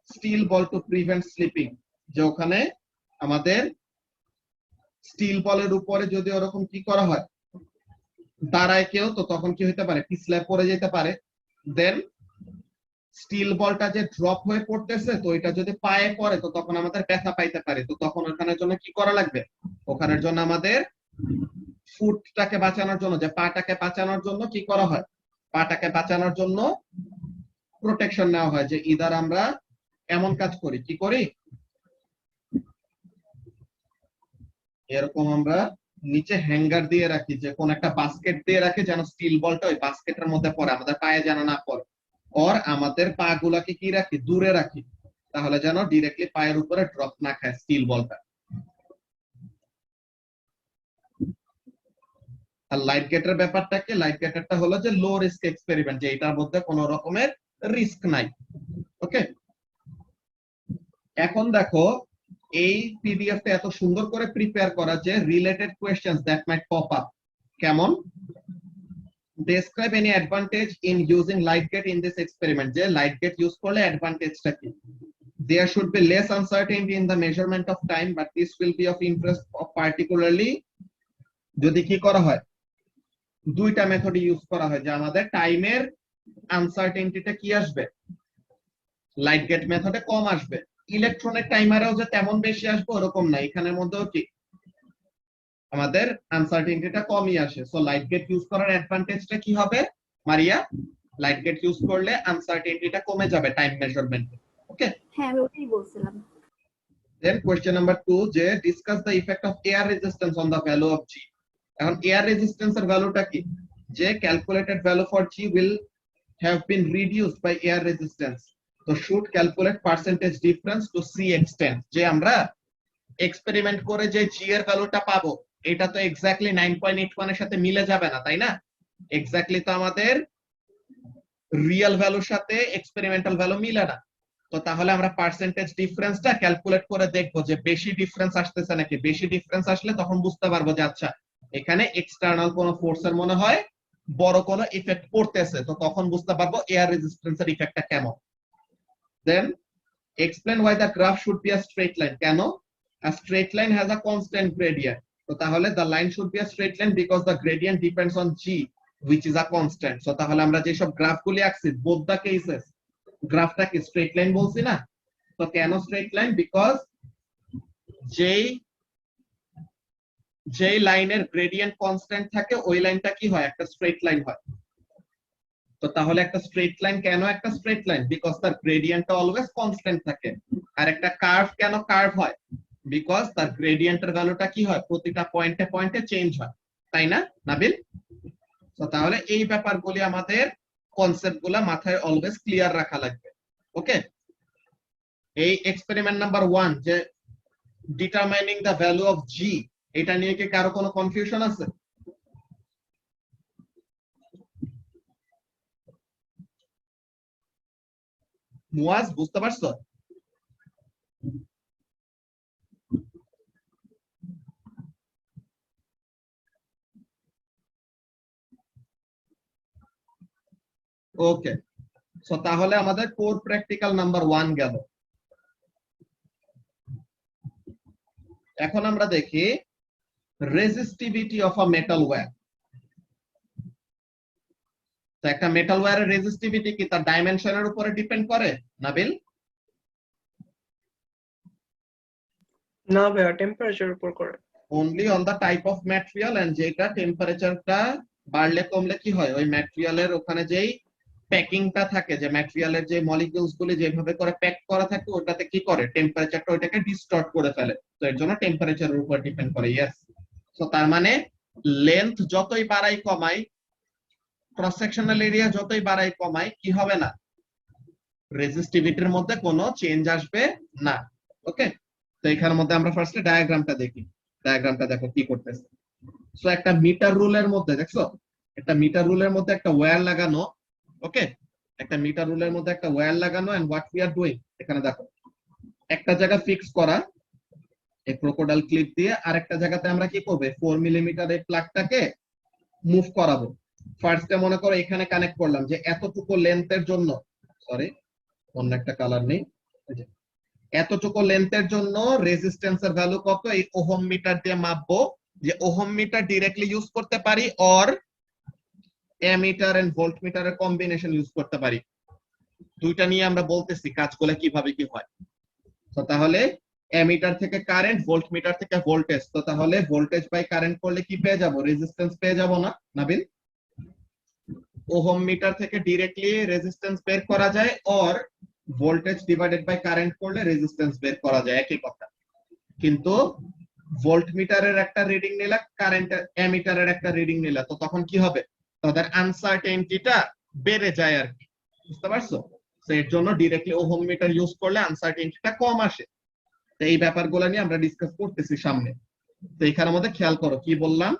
steel ball to prevent slipping, যে ওখানে আমাদের স্টিল বলের উপরে যদি ওরকম কি করা হয়, দাঁড়ায় কেউ, তো তখন কি হতে পারে, পিছলায় পড়ে যেতে পারে। দেন স্টিল বলটা যে ড্রপ হয়ে পড়তেছে, তো এটা যদি পায়ে পড়ে তো তখন আমাদের ব্যথা পাইতে পারে, তো তখন ওখানের জন্য কি করা লাগবে, ওখানের জন্য আমাদের ফুটটাকে বাঁচানোর জন্য, যে পাটাকে বাঁচানোর জন্য কি করা হয়, পাটাকে বাঁচানোর জন্য প্রোটেকশন নেওয়া হয়, যে ইদার আমরা এমন কাজ করি, কি করি, এরকম আমরা নিচে হ্যাঙ্গার দিয়ে রাখি, যে কোন একটা বাস্কেট দিয়ে রাখি, যেন স্টিল বলটা ওই বাস্কেটের মধ্যে পড়ে, আমাদের পায়ে যেন না পড়ে, আর আমাদের পা গুলাকে কি রাখি, দূরে রাখি, তাহলে যেন ডিরেক্টলি পায়ের উপরে ড্রপ না খায় স্টিল বলটা। আর লাইট গেটের ব্যাপারটা কি, লাইট গেটারটা হলো যে লো রিস্ক এক্সপেরিমেন্ট, যে এটার মধ্যে কোনো রকমের রিস্ক নাই। ওকে, এখন দেখো এই পিডিএফটা এত সুন্দর করে প্রিপেয়ার করা, যে related questions that might pop up, কেমন, describe any advantage in using light gate in this experiment, যে লাইট গেট ইউজ করলে অ্যাডভান্টেজটা কি। There should be less uncertainty in the measurement of time, but this will be of interest of particularly যদি কি করা হয়, দুইটা method use করা হয়, যে আমাদের টাইমের আনসার্টেনিটিটা কি আসবে, লাইট গেট মেথডে কম আসবে, ইলেকট্রনিক টাইমারেও যে তেমন বেশি আসবে ওরকম না, এখানের মধ্যেও কি আমাদের আনসার্টেনিটিটা কমই আসে। সো লাইট গেট ইউজ করার অ্যাডভান্টেজটা কি হবে মারিয়া, লাইট গেট ইউজ করলে আনসার্টেনিটিটা কমে যাবে টাইম মেজারমেন্টে। ওকে, হ্যাঁ আমি ওটাই বলছিলাম। দেন কোশ্চেন নাম্বার 2, যে discuss the effect of air resistance on the value of G. এখন এয়ার রেজিস্ট্যান্সের ভ্যালুটা কি, যে calculated value for G will have been reduced by air resistance, তো should calculate percentage difference to see extent, যে আমরা experiment করে যে জি এর ভ্যালুটা পাবো এটা তো এক্স্যাক্টলি 9.81 এর সাথে মিলে যাবে না, তাই না, এক্স্যাক্টলি তো আমাদের রিয়েল ভ্যালুর সাথে এক্সপেরিমেন্টাল ভ্যালু মিলে না, তো তাহলে আমরা পার্সেন্টেজ ডিফারেন্সটা ক্যালকুলেট করে দেখবো যে বেশি ডিফারেন্স আসতেছে নাকি, বেশি ডিফারেন্স আসলে তখন বুঝতে পারবো যে আচ্ছা এখানে এক্সটার্নাল কোন ফোর্সের মনে হয় বড় কোন ইফেক্ট পড়তেছে, তো তখন বুঝতে পারবো এয়ার রেজিস্ট্যান্সের ইফেক্টটা কেমন। Then explain why the graph should be a straight line, কেন, a straight line has a constant gradient, তো তাহলে the line should be a straight line because the gradient depends on g which is a constant, so তাহলে আমরা যে সব গ্রাফগুলি আঁকছি both the cases গ্রাফটা কি স্ট্রেট লাইন বলছি না, তো কেন স্ট্রেট লাইন, বিকজ যেই লাইনের গ্রেডিয়েন্ট কনস্ট্যান্ট থাকে ওই লাইনটা কি হয়, একটা স্ট্রেট লাইন হয়। তো তাহলে একটা স্ট্রেট লাইন কেন একটা স্ট্রেট লাইন, বিকজ তার গ্রেডিয়েন্টটা অলওয়েজ কনস্ট্যান্ট থাকে। আর একটা কার্ভ কেন কার্ভ হয়, বিকজ তার গ্রেডিয়েন্টের ভ্যালুটা কি হয়, প্রতিটা পয়েন্টে পয়েন্টে চেঞ্জ হয়, তাই না নাবিল। তো তাহলে এই ব্যাপারগুলি আমাদের কনসেপ্টগুলো মাথায় অলওয়েজ ক্লিয়ার রাখা লাগবে। ওকে, এই এক্সপেরিমেন্ট নাম্বার 1 যে ডিটারমাইনিং দ্য ভ্যালু অফ জি, এটা নিয়ে কি কারো কোনো কনফিউশন আছে? মুয়াজ বুঝতে পারছো? ওকে, সো তাহলে আমাদের কোর প্র্যাকটিক্যাল নাম্বার 1 গেল। এখন আমরা দেখি resistivity of a metal wire. তো একটা মেটাল ওয়্যারের রেজিস্টিভিটি কি তার ডাইমেনশনের উপরে ডিপেন্ড করে নাবিল? না ভাইয়া, টেম্পারেচার উপর করে। Only on the type of material, and যেটা টেম্পারেচারটা বাড়লে কমলে কি হয়, ওই ম্যাটেরিয়ালের ওখানে যেই প্যাকিংটা থাকে, যে ম্যাটেরিয়ালের যে মলিকিউলস গুলি যেভাবে করে প্যাক করা থাকে ওটাতে কি করে, টেম্পারেচারটা ওইটাকে ডিস্টর্ট করে ফেলে, তো এর জন্য টেম্পারেচারের উপর ডিপেন্ড করে। ইয়েস, সো তার মানে লেন্থ যতই বাড়াই কমাই, ক্রস সেকশনাল এরিয়া যতই বাড়াই কমাই, কি হবে না, রেজিস্টিভিটির মধ্যে কোনো চেঞ্জ আসবে না। ওকে, তো এখানের মধ্যে আমরা ফার্স্টে ডায়াগ্রামটা দেখি। ডায়াগ্রামটা দেখো কি করতেছে। সো একটা মিটার রুলের মধ্যে দেখছো, একটা মিটার রুলের মধ্যে একটা ওয়্যার লাগানো। ওকে, একটা মিটার রুলের মধ্যে একটা ওয়্যার লাগানো, and what we are doing, এখানে দেখো একটা জায়গা ফিক্স করা এই ক্রোকোডাইল ক্লিপ দিয়ে, আর একটা জায়গাতে আমরা কি করব, 4 মিলিমিটার এই প্লাগটাকে মুভ করাবো। ফার্স্টে মনে করো এখানে কানেক্ট করলাম যে এতটুকু লেন্থের জন্য, সরি অন্য একটা কালার নেই, এই যে এতটুকু লেন্থের জন্য রেজিস্ট্যান্সের ভ্যালু কত, এই ওহম মিটার দিয়ে মাপবো, যে ওহম মিটার ডিরেক্টলি ইউজ করতে পারি অর অ্যামিটার এন্ড ভোল্ট মিটারের কম্বিনেশন ইউজ করতে পারি। দুইটা নিয়ে আমরা বলতেছি কাজগুলো কিভাবে কি হয়। তো তাহলে অ্যামিটার থেকে কারেন্ট, ভোল্ট মিটার থেকে ভোল্টেজ, তো তাহলে ভোল্টেজ বাই কারেন্ট করলে কি পেয়ে যাব, রেজিস্ট্যান্স পেয়ে যাব না নাবিল? ওহম মিটার থেকে ডিরেক্টলি রেজিস্ট্যান্স বের করা যায় or voltage divided by current করলে রেজিস্ট্যান্স বের করা যায়, একই কথা। কিন্তু ভোল্ট মিটারের একটা রিডিং নিলা, কারেন্ট অ্যামিটারের একটা রিডিং নিলা, তো তখন কি হবে, তাদের আনসার্টেনিটিটা বেড়ে যায় আর কি, বুঝতে পারছো? তো এর জন্য ডিরেক্টলি ওহম মিটার ইউজ করলে আনসার্টেনিটিটা কম আসে। তো এই ব্যাপারগুলো নিয়ে আমরা ডিসকাস করতেছি সামনে। তো এখানের মধ্যে খেয়াল করো কি বললাম।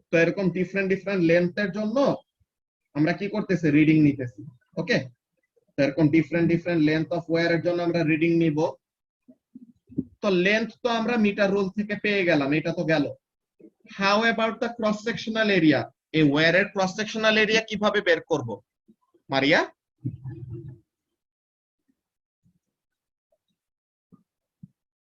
তো এরকম ডিফারেন্ট ডিফারেন্ট লেন্থের জন্য আমরা কি করতেছি, রিডিং নিতেছি। ওকে, তো এরকম ডিফারেন্ট ডিফারেন্ট লেন্থ অফ ওয়্যারের জন্য আমরা রিডিং নিব। তো লেন্থ তো আমরা মিটার রুল থেকে পেয়ে গেলাম, এটা তো গেল। How about the cross sectional area? এই ওয়্যারের ক্রস সেকশনাল এরিয়া কিভাবে বের করব মারিয়া?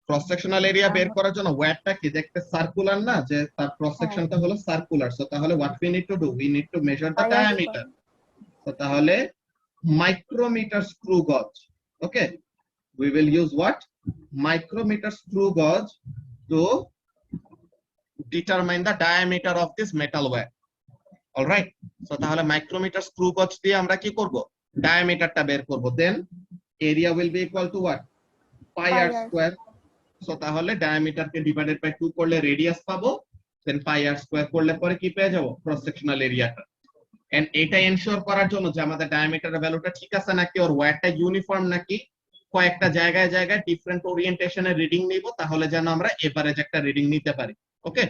ক্রস সেকশনাল এরিয়া বের করার জন্য ওয়্যারটা কি দেখতে সার্কুলার না, যে তার ক্রস সেকশনটা হলো সার্কুলার। সো তাহলে what we need to do, we need to measure the diameter. তো তাহলে মাইক্রোমিটার স্ক্রু গজ, ওকে, we will use what, micrometer screw gauge to determine the diameter of this metal wire. All right, so তাহলে micrometer screw gauge দিয়ে আমরা কি করব, ডায়ামিটারটা বের করব। Then area will be equal to what, pi r square. So তাহলে ডায়ামিটারকে ডিভাইডেড বাই 2 করলে রেডিয়াস পাবো, দেন pi r square করলে পরে কি পেয়ে যাব, ক্রস সেকশনাল এরিয়াটা। এন্ড এটা এনশিওর করার জন্য যে আমাদের ডায়ামিটারের ভ্যালুটা ঠিক আছে নাকি, ওর ওয়্যারটা ইউনিফর্ম নাকি, কয়েকটা জায়গায় জায়গায় ডিফারেন্ট ওরিয়েন্টেশনের রিডিং নিব, তাহলে যেন আমরা এভারেজ একটা রিডিং নিতে পারি। ওকে,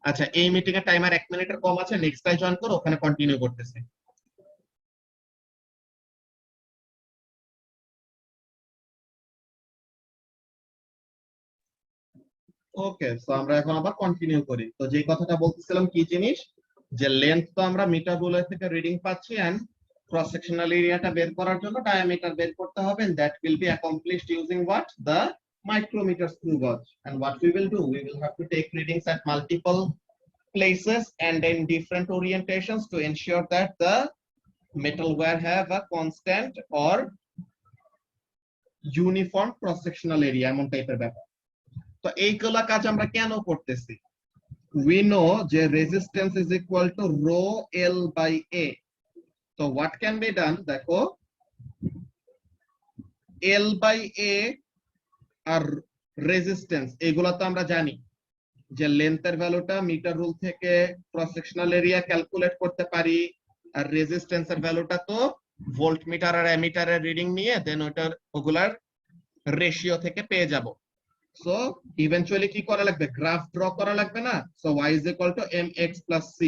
আচ্ছা এই মিটিং এর টাইমার 1 মিনিটের কম আছে, নেক্সট টাই জয়েন করো, ওখানে কন্টিনিউ করতেছি। ওকে, সো আমরা এখন আবার কন্টিনিউ করি। তো যে কথাটা বলতেছিলাম কি জিনিস, যে লেন্থ তো আমরা মিটার রুলার থেকে রিডিং পাচ্ছি, এন্ড ক্রস সেকশনাল এরিয়াটা বের করার জন্য ডায়ামিটার বের করতে হবে, and that will be accomplished using what, the micrometer screw gauge. And what we will do, we will have to take readings at multiple places and in different orientations to ensure that the metal wire have a constant or uniform cross sectional area, এমন টাইপের ব্যাপার। তো এইগুলা কাজ আমরা কেন করতেছি? We know যে resistance is equal to rho L by A. So what can be done, দেখো L by A আর রেজিস্ট্যান্স, এগুলা তো আমরা জানি যে লেন্থের ভ্যালুটা মিটার রুল থেকে ক্রস সেকশনাল এরিয়া ক্যালকুলেট করতে পারি, আর রেজিস্ট্যান্সের ভ্যালুটা তো ভোল্ট মিটার আর অ্যামিটারের রিডিং নিয়ে দেন ওটার ওগুলার রেশিও থেকে পেয়ে যাব। সো ইভেন্চুয়ালি কি করা লাগবে, গ্রাফ ড্র করা লাগবে না। So y is equal to mx plus c,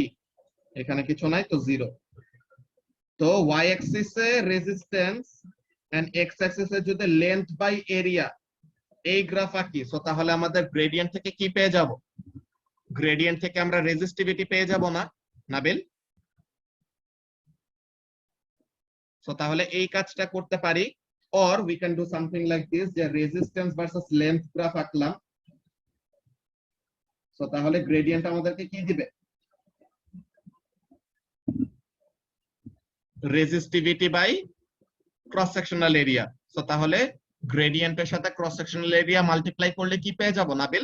এখানে কিছু নাই তো 0। তো y axis এ রেজিস্ট্যান্স এন্ড x axis এ যদি লেন্থ বাই এরিয়া এই গ্রাফ আঁকি, সো তাহলে আমাদের গ্রেডিয়েন্ট থেকে কি পেয়ে যাব, গ্রেডিয়েন্ট থেকে আমরা রেজিস্টিভিটি পেয়ে যাব না নাবিল? সো তাহলে এই কাজটা করতে পারি, or we can do something like this, যে রেজিস্ট্যান্স ভার্সেস লেন্থ গ্রাফ আঁকলাম। সো তাহলে গ্রেডিয়েন্ট আমাদেরকে কি দিবে, resistivity by cross sectional area. So তাহলে গ্রেডিয়েন্টের সাথে ক্রস সেকশনাল এরিয়া মাল্টিপ্লাই করলে কি পেয়ে যাব নাবিল,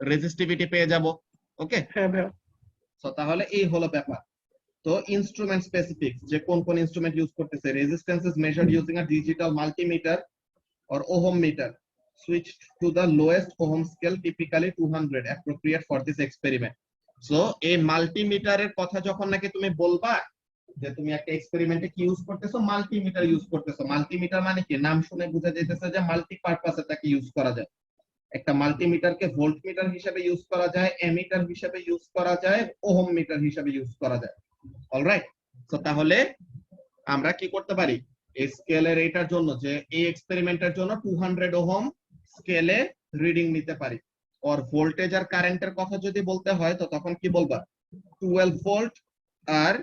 রেজিস্টিভিটি পেয়ে যাব। ওকে, হ্যাঁ ভাইয়া। সো তাহলে এই হলো ব্যাপার। তো ইনস্ট্রুমেন্ট স্পেসিফিক্স, যে কোন কোন ইনস্ট্রুমেন্ট ইউজ করতেছে, resistance is measured using a digital multimeter or ohm meter switched to the lowest ohm scale, typically 200, appropriate for this experiment. So এই মাল্টিমিটারের কথা যখন নাকি তুমি বলবা যে তুমি একটা এক্সপেরিমেন্টে কি ইউজ করতেছো, মাল্টিমিটার ইউজ করতেছো। মাল্টিমিটার মানে কি, নাম শুনে বোঝা যাইতেছে যে মাল্টি পারপাসে তাকে ইউজ করা যায়। একটা মাল্টিমিটারকে ভোল্ট মিটার হিসেবে ইউজ করা যায়, অ্যামিটার হিসেবে ইউজ করা যায়, ওহম মিটার হিসেবে ইউজ করা যায়। অলরাইট, সো তাহলে আমরা কি করতে পারি, এই স্কেলের এটার জন্য, যে এই এক্সপেরিমেন্টের জন্য 200 ওহম স্কেলে রিডিং নিতে পারি। আর ভোল্টেজ আর কারেন্টের কথা যদি বলতে হয়, তো তখন কি বলবা, 12 ভোল্ট আর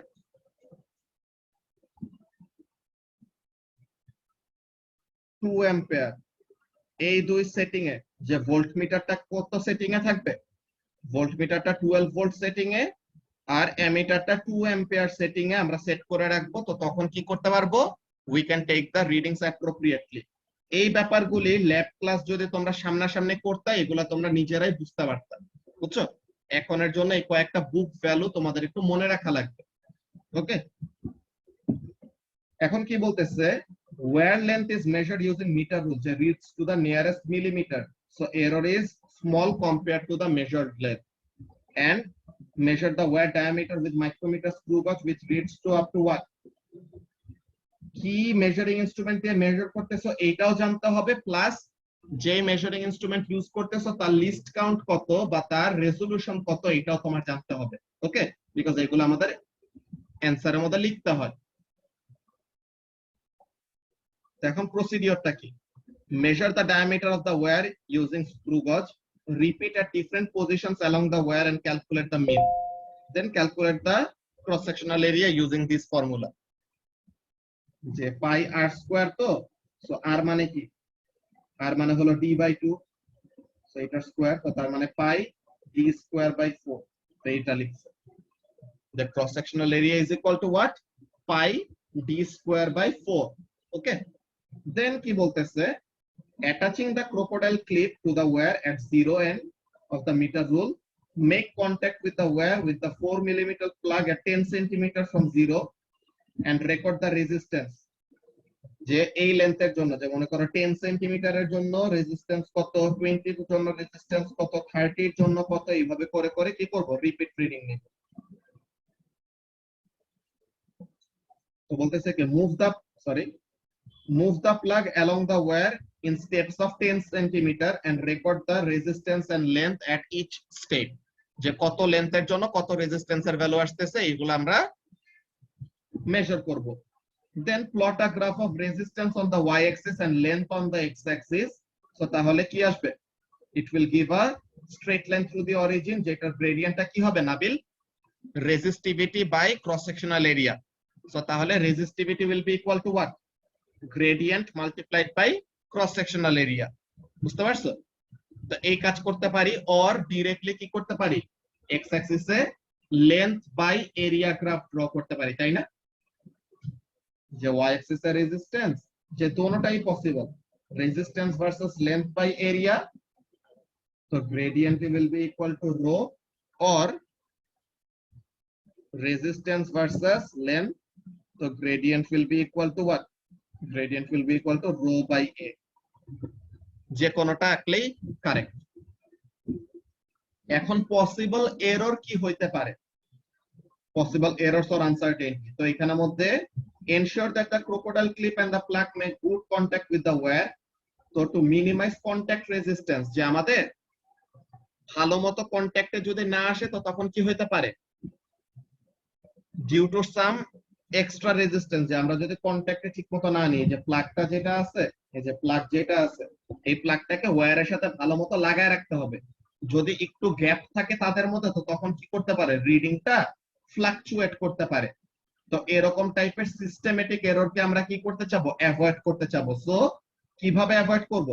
2 অ্যাম্পিয়ার, এই দুই সেটিং এ যে ভোল্টমিটারটা কত সেটিং এ থাকবে, ভোল্টমিটারটা 12 ভোল্ট সেটিং এ আর অ্যামিটারটা 2 অ্যাম্পিয়ার সেটিং এ আমরা সেট করে রাখবো। তো তখন কি করতে পারবো, we can take the readings appropriately. এই ব্যাপারগুলি ল্যাব ক্লাস যদি তোমরা সামনাসামনি করতে, এগুলা তোমরা নিজেরাই বুঝতে পারতা, বুঝছো? এখনের জন্য এই কয়েকটা বুক ভ্যালু তোমাদের একটু মনে রাখা লাগবে। ওকে, এখন কি বলতেছে, where length is measured using meter rule, যে reads to the nearest millimeter, so error is small compared to the measured length, and measure the wear diameter with micrometer screw gauge which reads to up to what, কি measuring instrument দিয়ে measure করতেছো এইটাও জানতে হবে, plus যে measuring instrument use করতেছো তার list count কত বা তার রেজোলিউশন কত এটাও তোমার জানতে হবে। ওকে, বিকজ এগুলো আমাদের অ্যানসারের মধ্যে লিখতে হয়। এখন প্রসিডিওরটা কি, measure the diameter of the wire using screw gauge, repeat at different positions along the wire and calculate the mean, then calculate the cross sectional area using this formula, যে পাই আর স্কয়ার, তো সো আর মানে কি, আর মানে হলো d/2, so এটা square, তো তার মানে পাই d²/4, তো এটা লিখছে the cross sectional area is equal to what, pi d²/4। ওকে, দেন কি বলতেছে, attaching the crocodile clip to the wire at 0 end of the meter rule, make contact with the wire with the 4 mm plug at 10 cm from 0 and record the resistance, যে এই লেন্থের জন্য, যে মনে করো 10 সেন্টিমিটারের জন্য resistance কত, 20 এর জন্য রেজিস্ট্যান্স কত, 30 এর জন্য কত, এইভাবে করে করে কি করব, রিপিট রিডিং নিব। তো বলতেছে কি, move the plug along the wire in steps of 10 cm and record the resistance and length at each step, যে কত লেন্থের জন্য কত রেজিস্ট্যান্সের ভ্যালু আসতেছে এইগুলো আমরা মেজার করব। Then plot a graph of resistance on the y-axis and length on the x-axis, so তাহলে কি আসবে, it will give a straight line through the origin, যেটার গ্রেডিয়েন্টটা কি হবে Nabil, resistivity by cross sectional area, so তাহলে resistivity will be equal to what, gradient multiplied by cross sectional area। বুঝতে পারছো? তো এই কাজ করতে পারি, অর ডাইরেক্টলি কি করতে পারি, x axis এ length by area graph draw করতে পারি, তাই না? যে y axis এর রেজিস্ট্যান্স, যে দোনোটাই possible, resistance versus length by area, তো gradient will be equal to rho, or resistance versus length, so gradient will be equal to what, gradient will be equal to rho by a, যে কোনোটা একলেই correct. এখন possible error কি হইতে পারে, possible errors or uncertainty, তো এখানের মধ্যে ensure that the crocodile clip and the plug make good contact with the wire, so to minimize contact resistance, যে আমাদের ভালো মতো কন্ট্যাক্টে যদি না আসে তো তখন কি হইতে পারে, due to some extra resistance, যে আমরা যদি কন্ট্যাক্টে ঠিকমতো না নিই, যে প্লাগটা যেটা আছে, এই যে প্লাগ যেটা আছে, এই প্লাগটাকে ওয়্যারের সাথে ভালো মতো লাগায় রাখতে হবে, যদি একটু গ্যাপ থাকে তাদের মধ্যে তো তখন কি করতে পারে, রিডিংটা ফ্লাকচুয়েট করতে পারে। তো এরকম টাইপের সিস্টেমেটিক এররকে আমরা কি করতে চাবো, অ্যাভয়েড করতে চাবো। সো কিভাবে অ্যাভয়েড করব,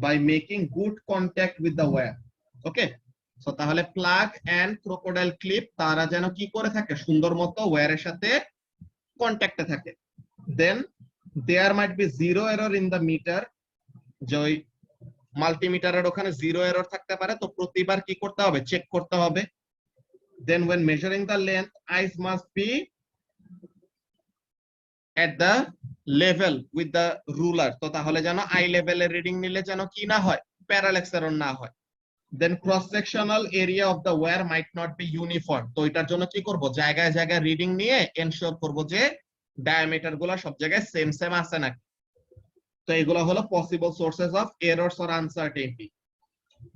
by making good contact with the wire. Okay, so তাহলে প্লাগ এন্ড ক্রোকোডাইল ক্লিপ তারা যেন কি করে থাকে, সুন্দর মতো ওয়্যারের সাথে কন্ট্যাক্টে থাকে। Then there might be zero error in the meter, যে ওই মাল্টিমিটারের ওখানে জিরো এরর থাকতে পারে, তো প্রতিবার কি করতে হবে, চেক করতে হবে। দেন when measuring the length, eyes must be at the level with the ruler, তো তাহলে যেন আই লেভেলের রিডিং নিলে যেন কি না হয়, প্যারালাক্স এরর না হয়। Then cross sectional area of the wire might not be uniform, তো এটার জন্য কি করব, জায়গায় জায়গায় রিডিং নিয়ে এনশিওর করব যে ডায়ামিটার গুলো সব জায়গায় সেম সেম আছে নাকি। তো এগুলো হলো possible sources of errors or uncertainty.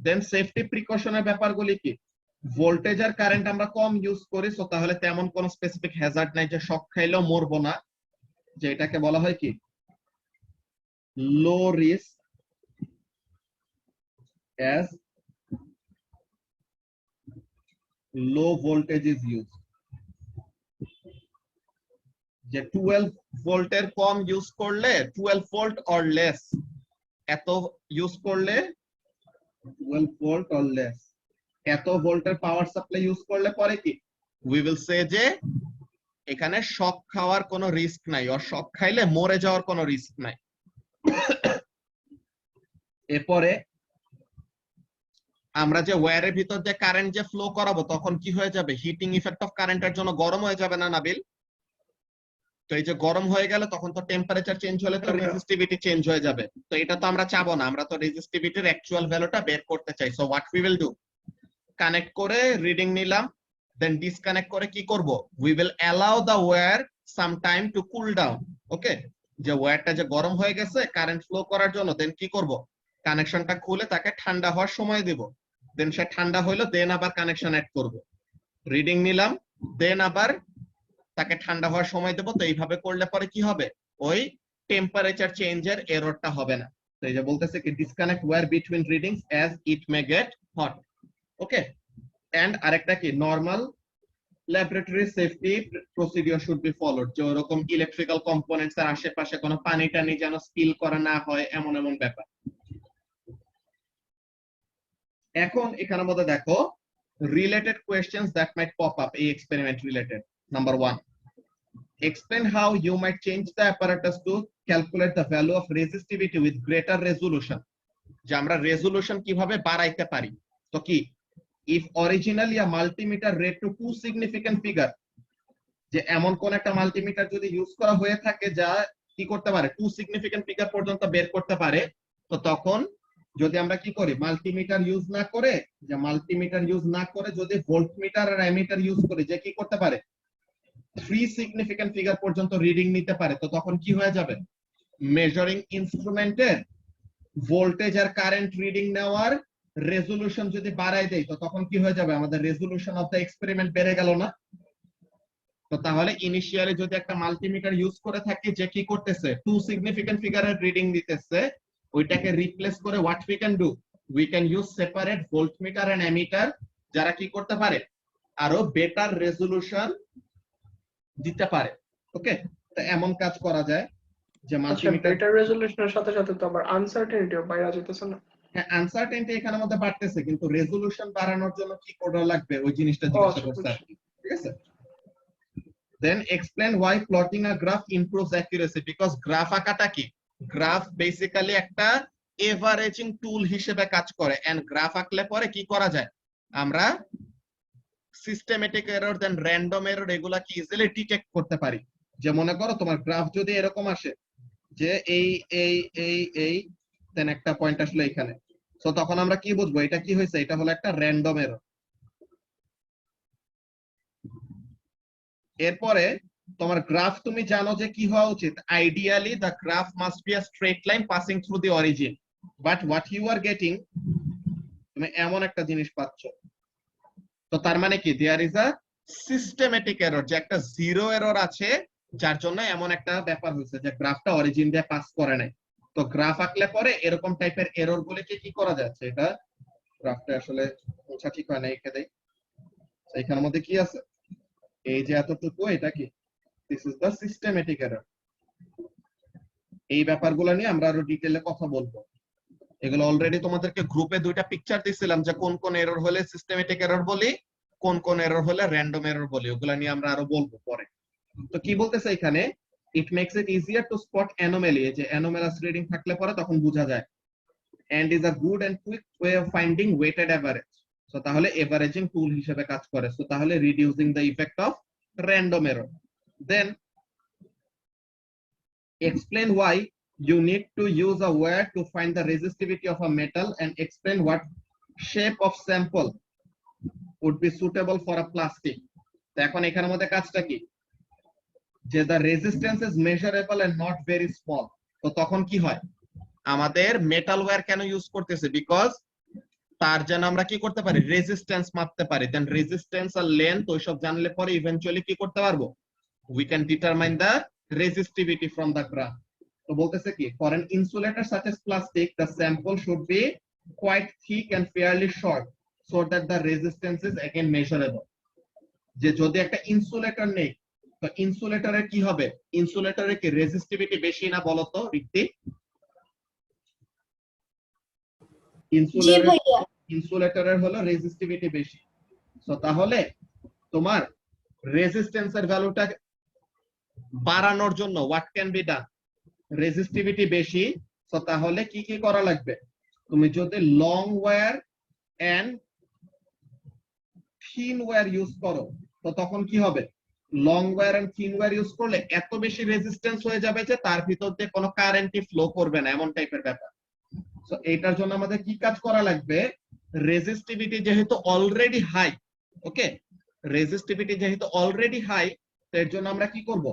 Then safety প্রিকশনের ব্যাপারগুলি কি, ভোল্টেজ আর কারেন্ট আমরা কম ইউজ করি, সো তাহলে তেমন কোন স্পেসিফিক হ্যাজার্ড নাই, যে শক খাইলেও মরবো না, যে এটাকে বলা হয় কি, low risk as low voltage is used. যে 12 ভোল্টের কম ইউজ করলে 12 ভোল্ট অর লেস, এত ইউজ করলে 12 ভোল্ট অর লেস, এত ভোল্টের পাওয়ার সাপ্লাই ইউজ করলে পরে কি উই উইল সে যে এখানে শক খাওয়ার কোনো রিস্ক নাই, আর শক খাইলে মরে যাওয়ার কোনো রিস্ক নাই। এরপরে আমরা যে ওয়্যারের ভিতর যে কারেন্ট যে ফ্লো করাবো তখন কি হয়ে যাবে, হিটিং ইফেক্ট অফ কারেন্টের জন্য গরম হয়ে যাবে না নাবিল? তো এই যে গরম হয়ে গেলে তখন তো টেম্পারেচার চেঞ্জ হলে তো রেজিস্টিভিটি চেঞ্জ হয়ে যাবে, তো এটা তো আমরা চাবো না, আমরা তো রেজিস্টিভিটির অ্যাকচুয়াল ভ্যালুটা বের করতে চাই। So what we will do, connect করে রিডিং নিলাম, দেন ডিসকানেক্ট করে কি করব, we will allow the wire some time to cool down. Okay, যে ওয়্যারটা যে গরম হয়ে গেছে কারেন্ট ফ্লো করার জন্য, দেন কি করব, কানেকশনটা খুলে তাকে ঠান্ডা হওয়ার সময় দেব, দেন সে ঠান্ডা হইলো, দেন আবার কানেকশন অ্যাড করব, রিডিং নিলাম, দেন আবার তাকে ঠান্ডা হওয়ার সময় দেব। তো এইভাবে করলে পরে কি হবে, ওই টেম্পারেচার চেঞ্জের এররটা হবে না। তো এই যে বলতেছে কি disconnect wire between readings as it may get hot. Okay, and আরেকটা কি normal laboratory safety procedure should be followed, যে ওরকম ইলেকট্রিক্যাল কম্পোনেন্টস এর আশেপাশে কোনো পানি টানি যেন স্পিল করা না হয়, এমন এমন ব্যাপার। এখন এখানের মধ্যে দেখো related questions that might pop up এই experiment related. Number 1, explain how you might change the apparatus to calculate the value of resistivity with greater resolution, যে আমরা রেজোলিউশন কিভাবে বাড়াইতে পারি। তো কি, if originally a multimeter read to two significant figure, যে এমন কোন একটা মাল্টিমিটার যদি ইউজ করা হয়ে থাকে যা কি করতে পারে, টু সিগনিফিকেন্ট ফিগার পর্যন্ত বের করতে পারে, তো তখন যদি আমরা কি করি, মাল্টিমিটার ইউজ না করে, যে মাল্টিমিটার ইউজ না করে যদি ভোল্টমিটার আর অ্যামিটার ইউজ করি, যে কি করতে পারে 3 সিগনিফিকেন্ট ফিগার পর্যন্ত রিডিং নিতে পারে, তো তখন কি হয়ে যাবে, মেজারিং ইনস্ট্রুমেন্টের ভোল্টেজ আর কারেন্ট রিডিং নেওয়ার রেজোলিউশন যদি বাড়াই দেয়, তো তখন কি হয়ে যাবে, আমাদের রেজোলিউশন অফ দ্য এক্সপেরিমেন্ট বেড়ে গেল না? তো তাহলে ইনিশিয়ালি যদি একটা মাল্টিমিটার ইউজ করে থাকি যে কি করতেছে, টু সিগনিফিকেন্ট ফিগারের রিডিং দিতেছে, ওইটাকে রিপ্লেস করে what we can do, we can use separate voltmeter and ammeter, যারা কি করতে পারে আরো বেটার রেজোলিউশন দিতে পারে। ওকে, তো এমন কাজ করা যায় যে মাল্টিমিটার বেটার রেজোলিউশনের সাথে সাথে তো আবার আনসার্টেনিটিও বাইরে যেতেছে না? হ্যাঁ, আনসার্টেনিটি এখানের মধ্যে বাড়তেছে, কিন্তু রেজোলিউশন বাড়ানোর জন্য কি করা লাগবে ওই জিনিসটা জিজ্ঞাসা করছে আর কি। ঠিক আছে, then explain why plotting a graph improves accuracy, because graph আঁকাটা কি, গ্রাফ বেসিক্যালি একটা এভারেজিং টুল হিসেবে কাজ করে, এন্ড গ্রাফ আঁকলে পরে কি করা যায়, আমরা সিস্টেমেটিক এরর দেন র্যান্ডম এরর এগুলা কি ইজিলি ডিটেক্ট করতে পারি। যে মনে করো তোমার গ্রাফ যদি এরকম আসে যে এই এই এই এই দেন একটা পয়েন্ট আসলে এখানে, সো তখন আমরা কি বুঝবো এটা কি হয়েছে, এটা হলো একটা র্যান্ডম এরর। এরপরে তোমার গ্রাফ তুমি জানো যে কি হওয়া উচিত, ideally the graph must be a straight line passing through the origin, but what you are getting, তুমি এমন একটা জিনিস পাচ্ছ। তো তার মানে কি, there is a systematic error, যে একটা জিরো এরর আছে যার জন্য এমন একটা ব্যাপার হয়েছে যে গ্রাফটা অরিজিন দিয়ে পাস করে নাই। তো গ্রাফ আঁকলে পরে এরকম টাইপের এরর গুলিকে কি করা যাচ্ছে, এটা গ্রাফটা আসলে মোছা ঠিক হয় না, এঁকে দেই। এখানের মধ্যে কি আছে, এই যে এতটুকু, এটা কি, this is the systematic error. এই ব্যাপারগুলো নিয়ে আমরা আরো ডিটেইলে কথা বলবো। এগুলো অলরেডি তোমাদেরকে গ্রুপে দুইটা পিকচার দিছিলাম, যে কোন কোন এরর হলে সিস্টেমেটিক এরর বলি, কোন কোন এরর হলে র্যান্ডম এরর বলি, ওগুলা নিয়ে আমরা আরো বলবো পরে। তো কি বলতেছে এখানে, it makes it easier to spot anomaly, যে অ্যানোমালাস রিডিং থাকলে পরে তখন বোঝা যায়, and is a good and quick way of finding weighted average. So তাহলে এভারেজিং টুল হিসেবে কাজ করে, সো তাহলে reducing the effect of random error. Then explain why you need to use a wire to find the resistivity of a metal, and explain what shape of sample would be suitable for a plastic. তো এখন এখানের মধ্যে কাজটা কি, যে the resistance is measurable and not very small, তো তখন কি হয়, আমাদের মেটাল ওয়্যার কেন ইউজ করতেছে, বিকজ তার যেন আমরা কি করতে পারি, রেজিস্ট্যান্স মাপতে পারি, দেন রেজিস্ট্যান্স আর লেন্থ ওইসব জানলে পরে ইভেন্চুয়ালি কি করতে পারবো, we can determine the resistivity from the graph. তো বলতেছে কি, for an insulator such as plastic the sample should be quite thick and fairly short, so that the resistance is again measurable. যে যদি একটা insulator নেই তো ইনসুলেটরের কি হবে, ইনসুলেটরের কি রেজিস্টিভিটি বেশি না বলতো ঋত্বিক? ইনসুলেটরের হলো রেজিস্টিভিটি বেশি। সো তাহলে তোমার রেজিস্ট্যান্সের ভ্যালুটা বাড়ানোর জন্য what can be done, resistivity বেশি, সো তাহলে কি কি করা লাগবে, তুমি যদি long wire and thin wire use করো তো তখন কি হবে, long wire and thin wire use করলে এত বেশি রেজিস্ট্যান্স হয়ে যাবে যে তার ভিতর দিয়ে কোনো কারেন্টই ফ্লো করবে না, এমন টাইপের ব্যাপার। সো এটার জন্য আমাদের কি কাজ করা লাগবে, রেজিস্টিভিটি যেহেতু অলরেডি হাই, ওকে, রেজিস্টিভিটি যেহেতু অলরেডি হাই, এর জন্য আমরা কি করব,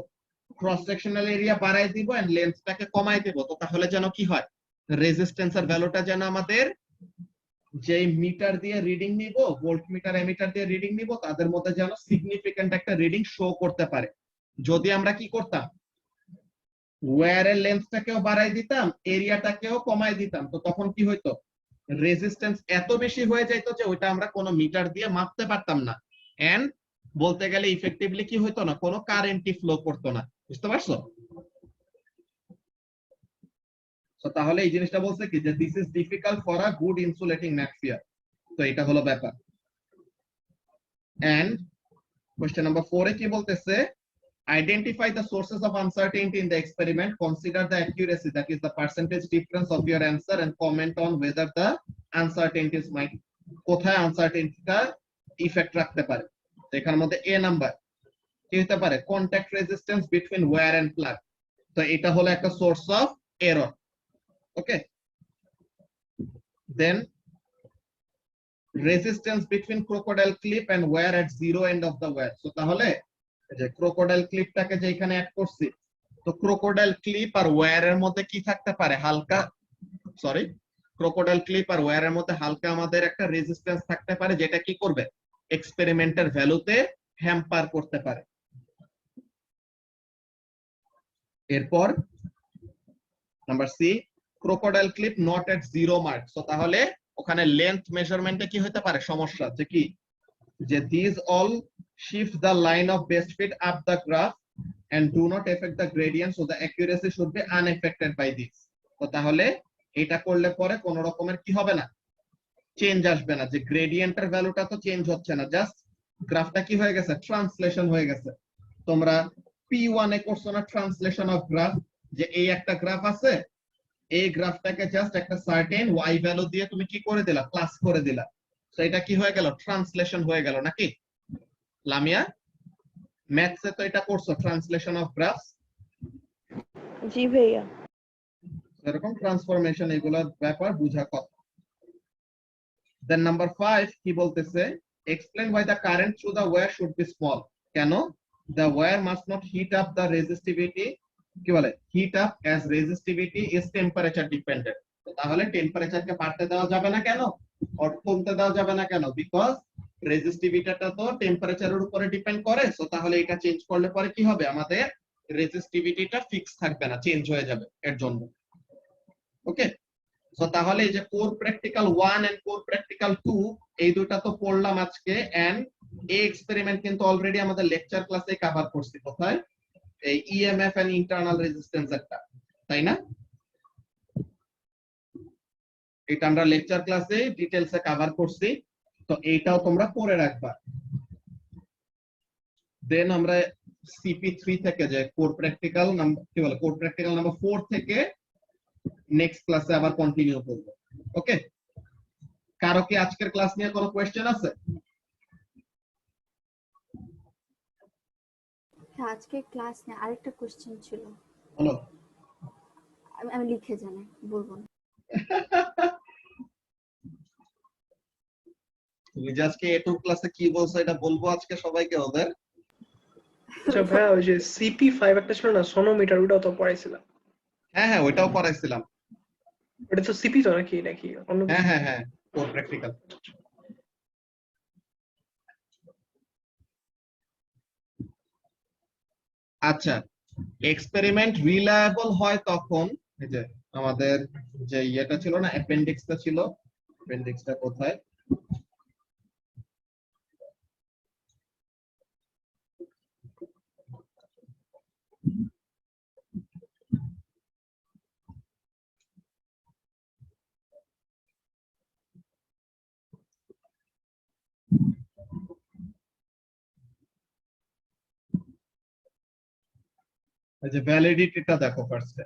ক্রস সেকশনাল এরিয়া বাড়াই দিব এন্ড লেন্থটাকে কমাই দেব। তো তাহলে যেন কি হয়, রেজিস্ট্যান্সের ভ্যালুটা যেন আমাদের যে মিটার দিয়ে রিডিং নিব, ভোল্ট মিটার এমিটার দিয়ে রিডিং নিব, তাদের মধ্যে যেন সিগনিফিক্যান্ট একটা রিডিং শো করতে পারে। যদি আমরা কি করতাম, ওয়্যারের লেন্থটাকেও বাড়াই দিতাম, এরিয়াটাকেও কমাই দিতাম, তো তখন কি হইতো, রেজিস্ট্যান্স এত বেশি হয়ে যাইতো যে ওইটা আমরা কোনো মিটার দিয়ে মাপতে পারতাম না, এন্ড বলতে গেলে ইফেক্টিভলি কি হইতো না, কোনো কারেন্টই ফ্লো করতো না। বুঝতে পারছো? তো তাহলে এই জিনিসটা বলছে কি যে this is difficult for a good insulating material. তো এটা হলো ব্যাপার। এন্ড কোশ্চেন নাম্বার 4 এ কি বলতেছে, identify the sources of uncertainty in the experiment, consider the accuracy, that is the percentage difference of your answer, and comment on whether the uncertainties might, কোথায় আনসার্টেনিটিটা effect রাখতে পারে। তো এখানের মধ্যে এ নাম্বার কি হতে পারে, contact resistance between wire and plug. তো এটা হলো একটা source of error, okay. Then resistance between crocodile clip and wire at zero end of the wire. তো তাহলে যে ক্রোকোডাইল ক্লিপটাকে যে এখানে অ্যাড করছি, তো ক্রোকোডাইল ক্লিপ আর ওয়্যারের মধ্যে কি থাকতে পারে, হালকা, সরি, ক্রোকোডাইল ক্লিপ আর ওয়্যারের মধ্যে হালকা আমাদের একটা রেজিস্ট্যান্স থাকতে পারে, যেটা কি করবে, এক্সপেরিমেন্টের ভ্যালুতে হ্যাম্পার করতে পারে। এরপর number C, crocodile clip not at zero mark. তো তাহলে ওখানে লেন্থ মেজারমেন্টে কি হতে পারে সমস্যা, যে কি, যে these all shift the line of best fit up the graph and do not affect the gradient, so the accuracy should be unaffected by this. তো তাহলে এটা করলে পরে কোন রকমের কি হবে না, চেঞ্জ আসবে না, যে গ্রেডিয়েন্টের ভ্যালুটা তো চেঞ্জ হচ্ছে না, জাস্ট গ্রাফটা কি হয়ে গেছে, ট্রান্সলেশন হয়ে গেছে। তোমরা P1 এ করছো না ট্রান্সলেশন অফ গ্রাফ, যে এই একটা গ্রাফ আছে, এই গ্রাফটাকে জাস্ট একটা সার্টেন ওয়াই ভ্যালু দিয়ে তুমি কি করে দিলা, প্লাস করে দিলা, তো এটা কি হয়ে গেল, ট্রান্সলেশন হয়ে গেল নাকি? লামিয়া, ম্যাথসে তো এটা করছো, ট্রান্সলেশন অফ গ্রাফস। জি ভাইয়া। এরকম ট্রান্সফরমেশন, এগুলোর ব্যাপার বুঝা কথা। দেন নাম্বার 5 কি বলতেছে, explain why the current through the wire should be small. কেন? The wire must not heat up the resistivity, কি বলে, heat up as resistivity is temperature dependent. তো তাহলে টেম্পারেচারকে বাড়তে দেওয়া যাবে না কেন, আর কমতে দেওয়া যাবে না কেন, বিকজ রেজিস্টিভিটিটা তো টেম্পারেচারের উপরে ডিপেন্ড করে। সো তাহলে এটা চেঞ্জ করলে পরে কি হবে, আমাদের রেজিস্টিভিটিটা ফিক্স থাকবে না, চেঞ্জ হয়ে যাবে এর জন্য, ওকে। সো তাহলে এই যে core practical 1 and core practical 2 এই দুটো তো পড়লাম আজকে, এন্ড এই এক্সপেরিমেন্ট কিন্তু অলরেডি আমাদের লেকচার ক্লাসে কভার করছি, কোথায়, এই ইএমএফ এন্ড ইন্টারনাল রেজিস্ট্যান্স একটা, তাই না? এটা আমরা লেকচার ক্লাসে ডিটেইলসে কভার করছি, তো এইটাও তোমরা পড়ে রাখবা। দেন আমরা CP3 থেকে যে কোর প্র্যাকটিক্যাল নাম্বার, কি বলে, কোর প্র্যাকটিক্যাল নাম্বার 4 থেকে নেক্সট ক্লাসে আবার কন্টিনিউ করব, ওকে। কারো কি আজকের ক্লাস নিয়ে কোনো কোশ্চেন আছে? হ্যাঁ, আজকে ক্লাস নিয়ে আরেকটা কোশ্চেন ছিল, হলো, আমি লিখে জানাই, বলবো না। তুমি যে আজকে এটু ক্লাসে কি বলছো এটা বলবো আজকে সবাইকে ওদের। আচ্ছা ভাইয়া, ওই যে CP5 একটা ছিল না, সোনোমিটার, ওটাও তো পড়াইছিলাম। হ্যাঁ হ্যাঁ, ওইটাও পড়াইছিলাম। ওটা তো CP তো নাকি নাকি অন্য কিছু? হ্যাঁ হ্যাঁ হ্যাঁ, কোর প্র্যাকটিক্যাল। আচ্ছা, এক্সপেরিমেন্ট রিলায়েবল হয় তখন, এই যে আমাদের যে ইয়েটা ছিল না, অ্যাপেন্ডিক্সটা ছিল, অ্যাপেন্ডিক্সটা কোথায়, এই যে ভ্যালিডিটিটা দেখো ফার্স্টে।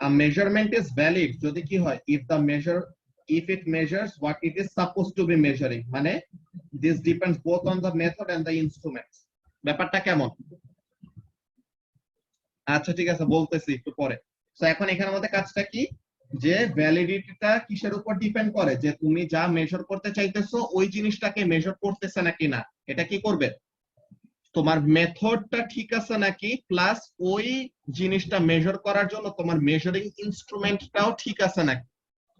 A measurement is valid যদি কি হয়, if it measures what it is supposed to be measuring, মানে this depends both on the method and the instruments. ব্যাপারটা কেমন? আচ্ছা ঠিক আছে, বলতেছি একটু পরে। তো এখন এখানে আমাদের কাজটা কি, যে ভ্যালিডিটিটা কিসের উপর ডিপেন্ড করে, যে তুমি যা মেজার করতে চাইতেছো ওই জিনিসটাকে মেজার করতেছে নাকি না, এটা কি করবে, তোমার মেথডটা ঠিক আছে নাকি, প্লাস ওই জিনিসটা মেজার করার জন্য তোমার মেজারিং ইনস্ট্রুমেন্টটাও ঠিক আছে নাকি।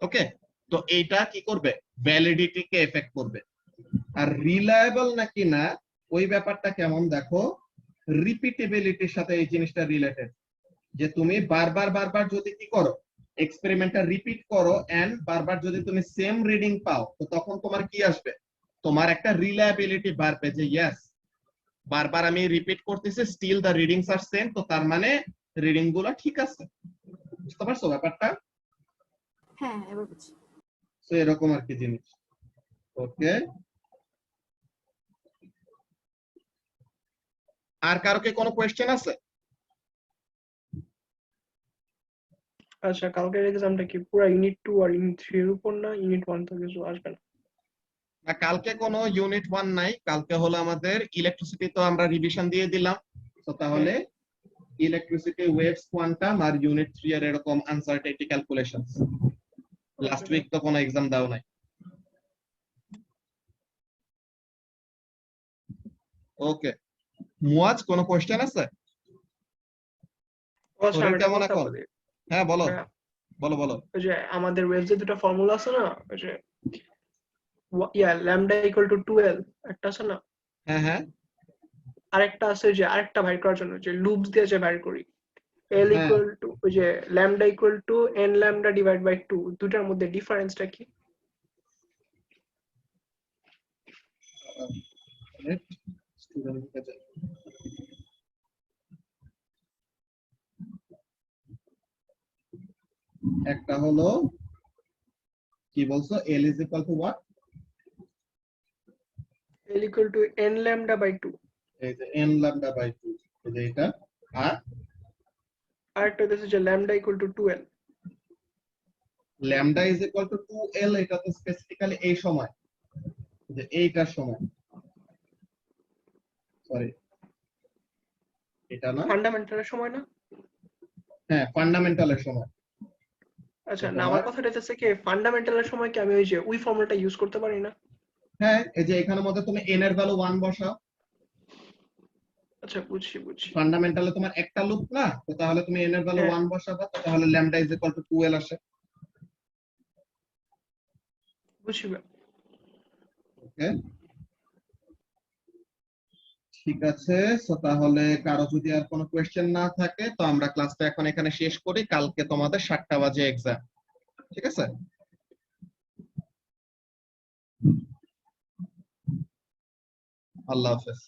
ওকে, তো এইটা কি করবে, ভ্যালিডিটিকে এফেক্ট করবে। আর রিলায়েবল নাকি না ওই ব্যাপারটা কেমন দেখো, রিপিটেবিলিটির সাথে এই জিনিসটা রিলেটেড, যে তুমি বারবার যদি কি করো, এক্সপেরিমেন্টটা রিপিট করো এন্ড বারবার যদি তুমি সেম রিডিং পাও, তো তখন তোমার কি আসবে, তোমার একটা রিলায়েবিলিটি বাড়বে, যে ইয়েস বারবার আমি রিপিট করতেছি still the readings are same, তো তার মানে রিডিং গুলো ঠিক আছে। বুঝতে পারছো ব্যাপারটা? হ্যাঁ এবার বুঝছি। তো এরকম আর কি জিনিস। ওকে, আর কারো কি কোনো কোয়েশ্চেন আছে? আচ্ছা, কালকের এক্সামটা কি পুরো ইউনিট 2 আর ইউনিট 3 এর উপর, না ইউনিট 1 তো কিছু আসবে না? না, কালকে কোনো ইউনিট 1 নাই, কালকে হলো আমাদের ইলেকট্রিসিটি, তো আমরা রিভিশন দিয়ে দিলাম। তো তাহলে ইলেকট্রিসিটি, ওয়েভস, কোয়ান্টাম আর ইউনিট 3 এর এরকম আনসার্টেনিটি ক্যালকুলেশনস। লাস্ট উইক তো কোনো এক্সাম দাও নাই। ওকে, মুয়াজ কোনো কোশ্চেন আছে? আচ্ছা, আমি শরীর একটা কেমন কথা এখন? বলি। হ্যাঁ বলো হ্যাঁ, বলো বলো। ওই যে আমাদের ওয়েভস এর দুটো ফর্মুলা আছে না, ওই যে ল্যামডা ইকুয়াল টু 2l একটা আছে না, হ্যাঁ হ্যাঁ আরেকটা আছে যে আরেকটা বাইর করার জন্য যে লুপস দিয়ে যে বাইর করি, l হ্যাঁ, ইকুয়াল টু ওই যে lambda equal to n lambda divide by 2, দুটার মধ্যে ডিফারেন্সটা কি? স্টুডেন্ট কাছে একটা হলো কি বলছো, l is equal to what? l equal to n lambda by 2, এই যে n lambda by 2, এই যে এটা। আর আরেকটা হচ্ছে যে lambda equal two 2l। lambda is equal to 2l, এটা তো স্পেসিফিক্যালি এই সময়, যে এইটার সময়, সরি এটা না, ফান্ডামেন্টালের সময় না? হ্যাঁ ফান্ডামেন্টালের সময়। আচ্ছা, না আমার কথাটা হচ্ছে কি, ফান্ডামেন্টালের সময় কি আমি ওই যে ওই ফর্মুলাটা ইউজ করতে পারি না? হ্যাঁ, এই যে এখানের মধ্যে তুমি n এর ভ্যালু 1 বসাও, আচ্ছা বুঝছি। ফান্ডামেন্টালে তোমার একটা লুপ না, তো তাহলে তুমি n এর ভ্যালু হ্যাঁ। 1 বসাবা, তো তাহলে lambda is equal to 2l আসে। বুঝছি ভাই। ওকে, ঠিক আছে। সো তাহলে কারো যদি আর কোনো কোয়েশ্চেন না থাকে, তো আমরা ক্লাসটা এখন এখানে শেষ করি। কালকে তোমাদের 7টা বাজে এক্সাম, ঠিক আছে? আল্লাহ হাফেজ।